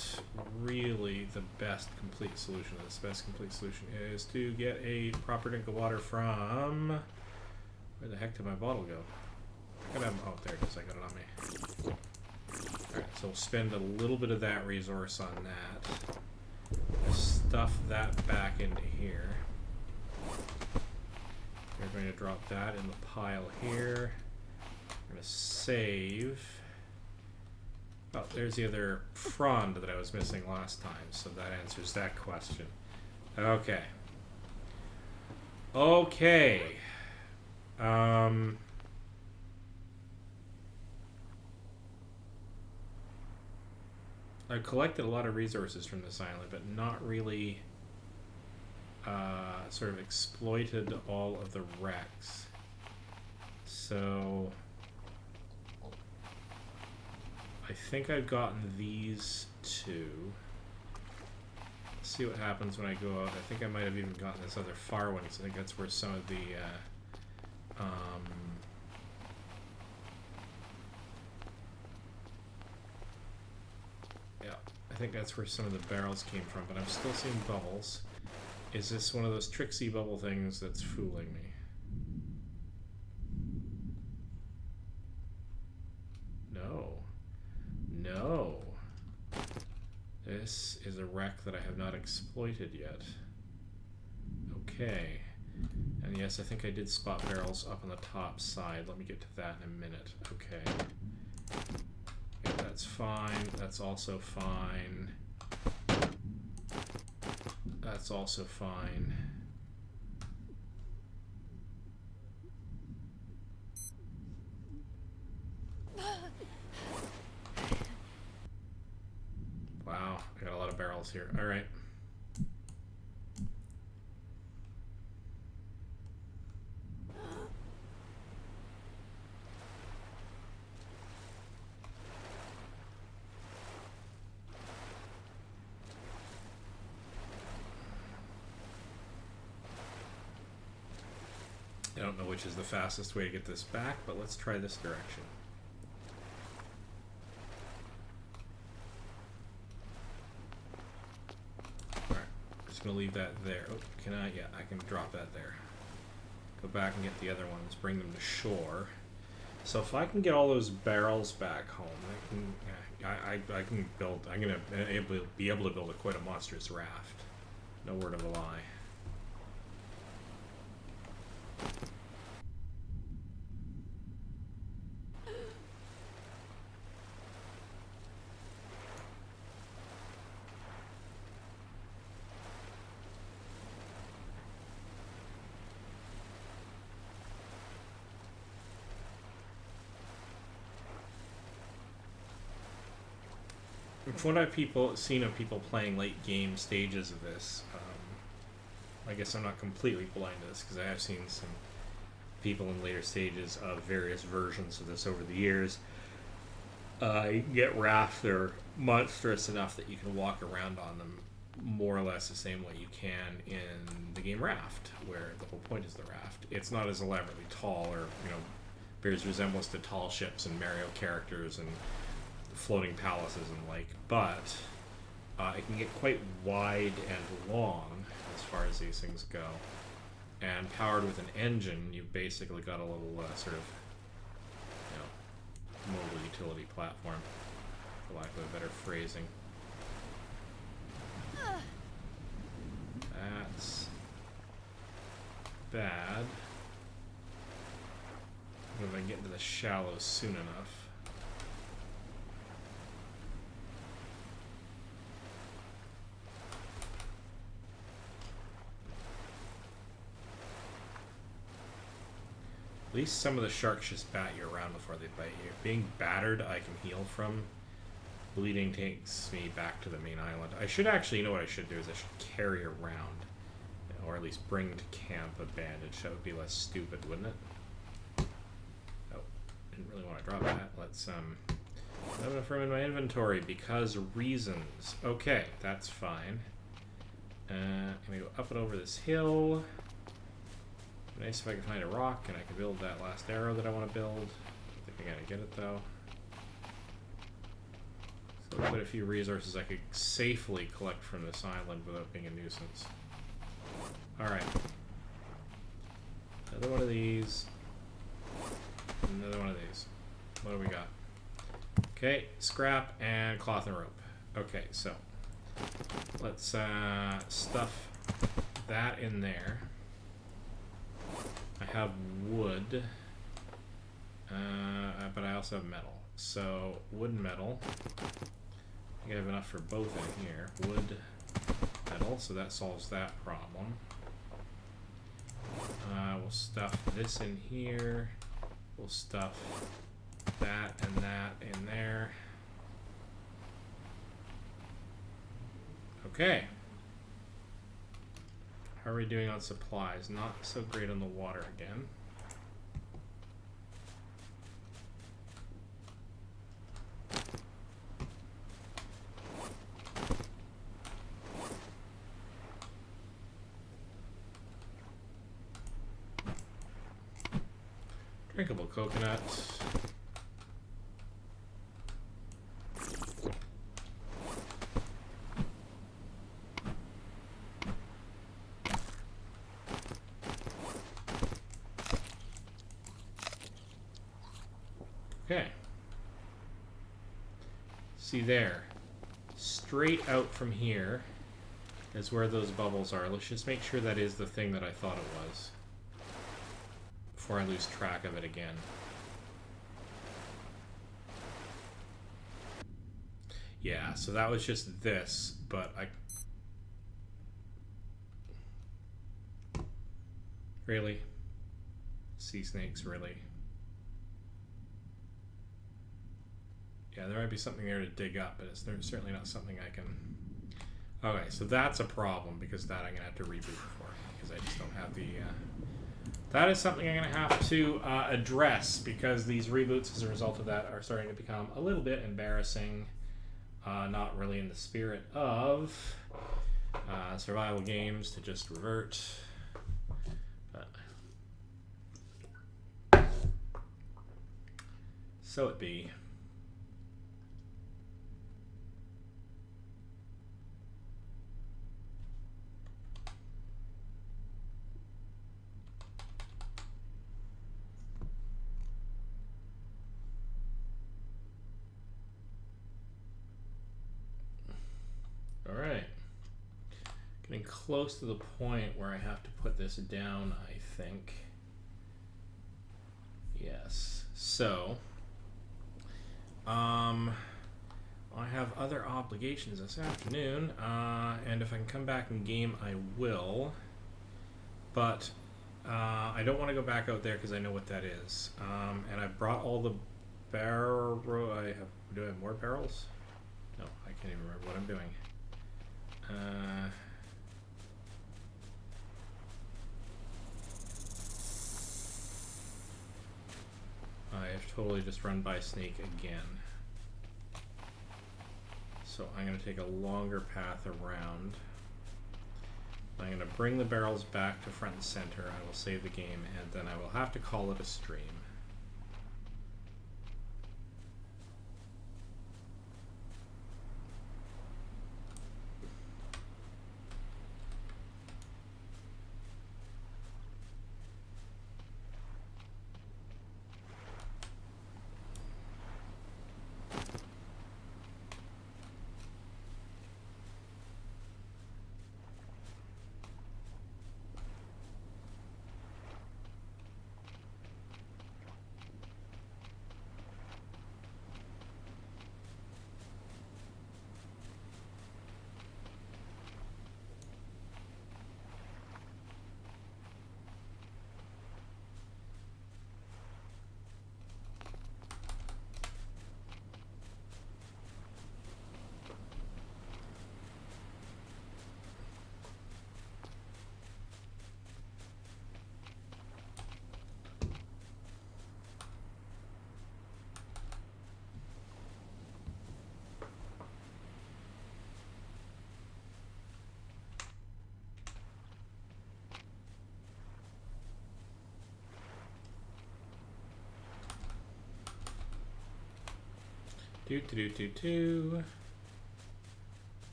really the best complete solution. The best complete solution is to get a proper drink of water from... Where the heck did my bottle go? Oh, there it is. I got it on me. Alright, so we'll spend a little bit of that resource on that. Stuff that back into here. We're going to drop that in the pile here. We're going to save... Oh, there's the other frond that I was missing last time, so that answers that question. Okay. Okay. I've collected a lot of resources from this island, but not really sort of exploited all of the wrecks. So... I think I've gotten these two. Let's see what happens when I go out. I think I might have even gotten this other far one, because I think that's where some of the yeah, I think that's where some of the barrels came from, but I'm still seeing bubbles. Is this one of those tricksy bubble things that's fooling me? No. No. This is a wreck that I have not exploited yet. Okay. And yes, I think I did spot barrels up on the top side. Let me get to that in a minute. Okay. Yeah, that's fine. That's also fine. That's also fine. Wow. wow, I got a lot of barrels here. All right. I don't know which is the fastest way to get this back, but let's try this direction. Alright, just gonna leave that there. Oh, can I? Yeah, I can drop that there. Go back and get the other ones, bring them to shore. So if I can get all those barrels back home, I can build. I'm gonna be able to build quite a monstrous raft. No word of a lie. From what I've seen of people playing late game stages of this, I guess I'm not completely blind to this because I have seen some people in later stages of various versions of this over the years. You can get rafts that are monstrous enough that you can walk around on them more or less the same way you can in the game Raft, where the whole point is the raft. It's not as elaborately tall or, bears resemblance to tall ships and Mario characters and floating palaces and like, but it can get quite wide and long as far as these things go. And powered with an engine, you've basically got a little sort of, mobile utility platform, for lack of a better phrasing. That's bad. If I can get into the shallows soon enough. At least some of the sharks just bat you around before they bite you. Being battered, I can heal from. Bleeding takes me back to the main island. I should actually, you know what I should do is I should carry around, or at least bring to camp a bandage. That would be less stupid, wouldn't it? Oh, didn't really want to drop that. Let's have enough room in my inventory because reasons. Okay, that's fine. I'm gonna go up and over this hill. Nice if I can find a rock and I can build that last arrow that I want to build. I think I gotta get it though. So quite a few resources I could safely collect from this island without being a nuisance. Alright. Another one of these. Another one of these. What do we got? Okay, scrap and cloth and rope. Okay, so let's stuff that in there. I have wood, but I also have metal. So wood and metal. I think I have enough for both in here. Wood, metal, so that solves that problem. We'll stuff this in here. We'll stuff that and that in there. Okay. How are we doing on supplies? Not so great on the water again. Drinkable coconut. Okay. See there. Straight out from here is where those bubbles are. Let's just make sure that is the thing that I thought it was before I lose track of it again. Yeah, so that was just this, but I... Really? Sea snakes, really? Yeah, there might be something there to dig up, but it's certainly not something I can... Okay, so that's a problem, because that I'm going to have to reboot for, because I just don't have the... That is something I'm going to have to address, because these reboots, as a result of that, are starting to become a little bit embarrassing. Not really in the spirit of survival games to just revert. But so it be. All right. Getting close to the point where I have to put this down, I think. Yes. So, I have other obligations this afternoon, and if I can come back in game, I will. But I don't want to go back out there because I know what that is. And I brought all the barrel. Do I have more barrels? No, I can't even remember what I'm doing. I have totally just run by Snake again. So I'm going to take a longer path around. I'm going to bring the barrels back to front and center. I will save the game, and then I will have to call it a stream.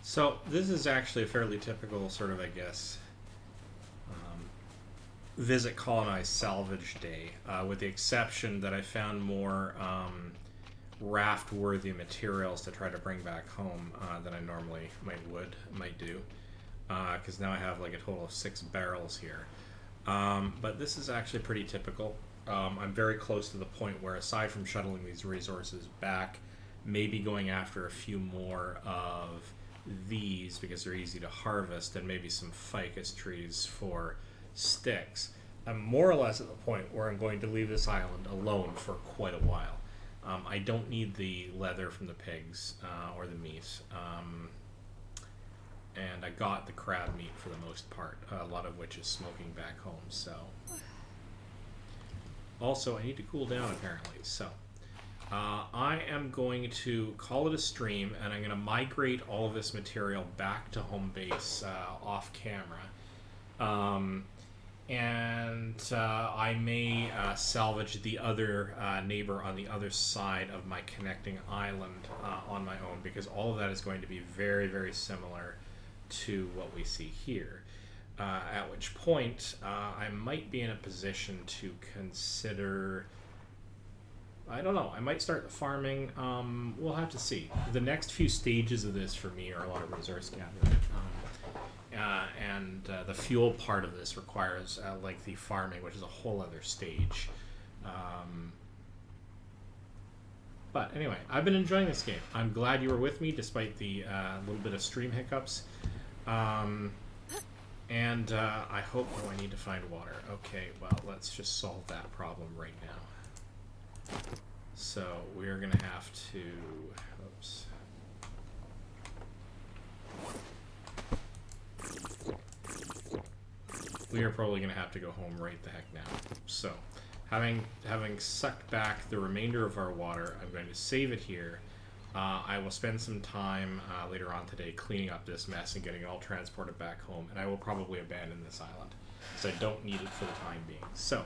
So this is actually a fairly typical sort of, I guess, visit colonized salvage day, with the exception that I found more raft-worthy materials to try to bring back home than I normally might do, because now I have like a total of 6 barrels here. But this is actually pretty typical. I'm very close to the point where, aside from shuttling these resources back, maybe going after a few more of these because they're easy to harvest, and maybe some ficus trees for sticks. I'm more or less at the point where I'm going to leave this island alone for quite a while. I don't need the leather from the pigs or the meat. And I got the crab meat for the most part, a lot of which is smoking back home, so... Also, I need to cool down, apparently, so... I am going to call it a stream, and I'm going to migrate all of this material back to home base off camera. I may salvage the other neighbor on the other side of my connecting island on my own, because all of that is going to be very, very similar to what we see here. At which point, I might be in a position to consider... I don't know. I might start the farming. We'll have to see. The next few stages of this for me are a lot of resource gathering. The fuel part of this requires like the farming, which is a whole other stage. But anyway, I've been enjoying this game. I'm glad you were with me despite the little bit of stream hiccups. I hope... Oh, I need to find water. Okay, well, let's just solve that problem right now. So we're going to have to... Oops. We are probably going to have to go home right the heck now. So, having sucked back the remainder of our water, I'm going to save it here. I will spend some time later on today cleaning up this mess and getting it all transported back home, and I will probably abandon this island, because I don't need it for the time being. So,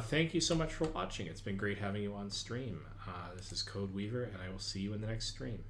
thank you so much for watching. It's been great having you on stream. This is Code Weaver, and I will see you in the next stream.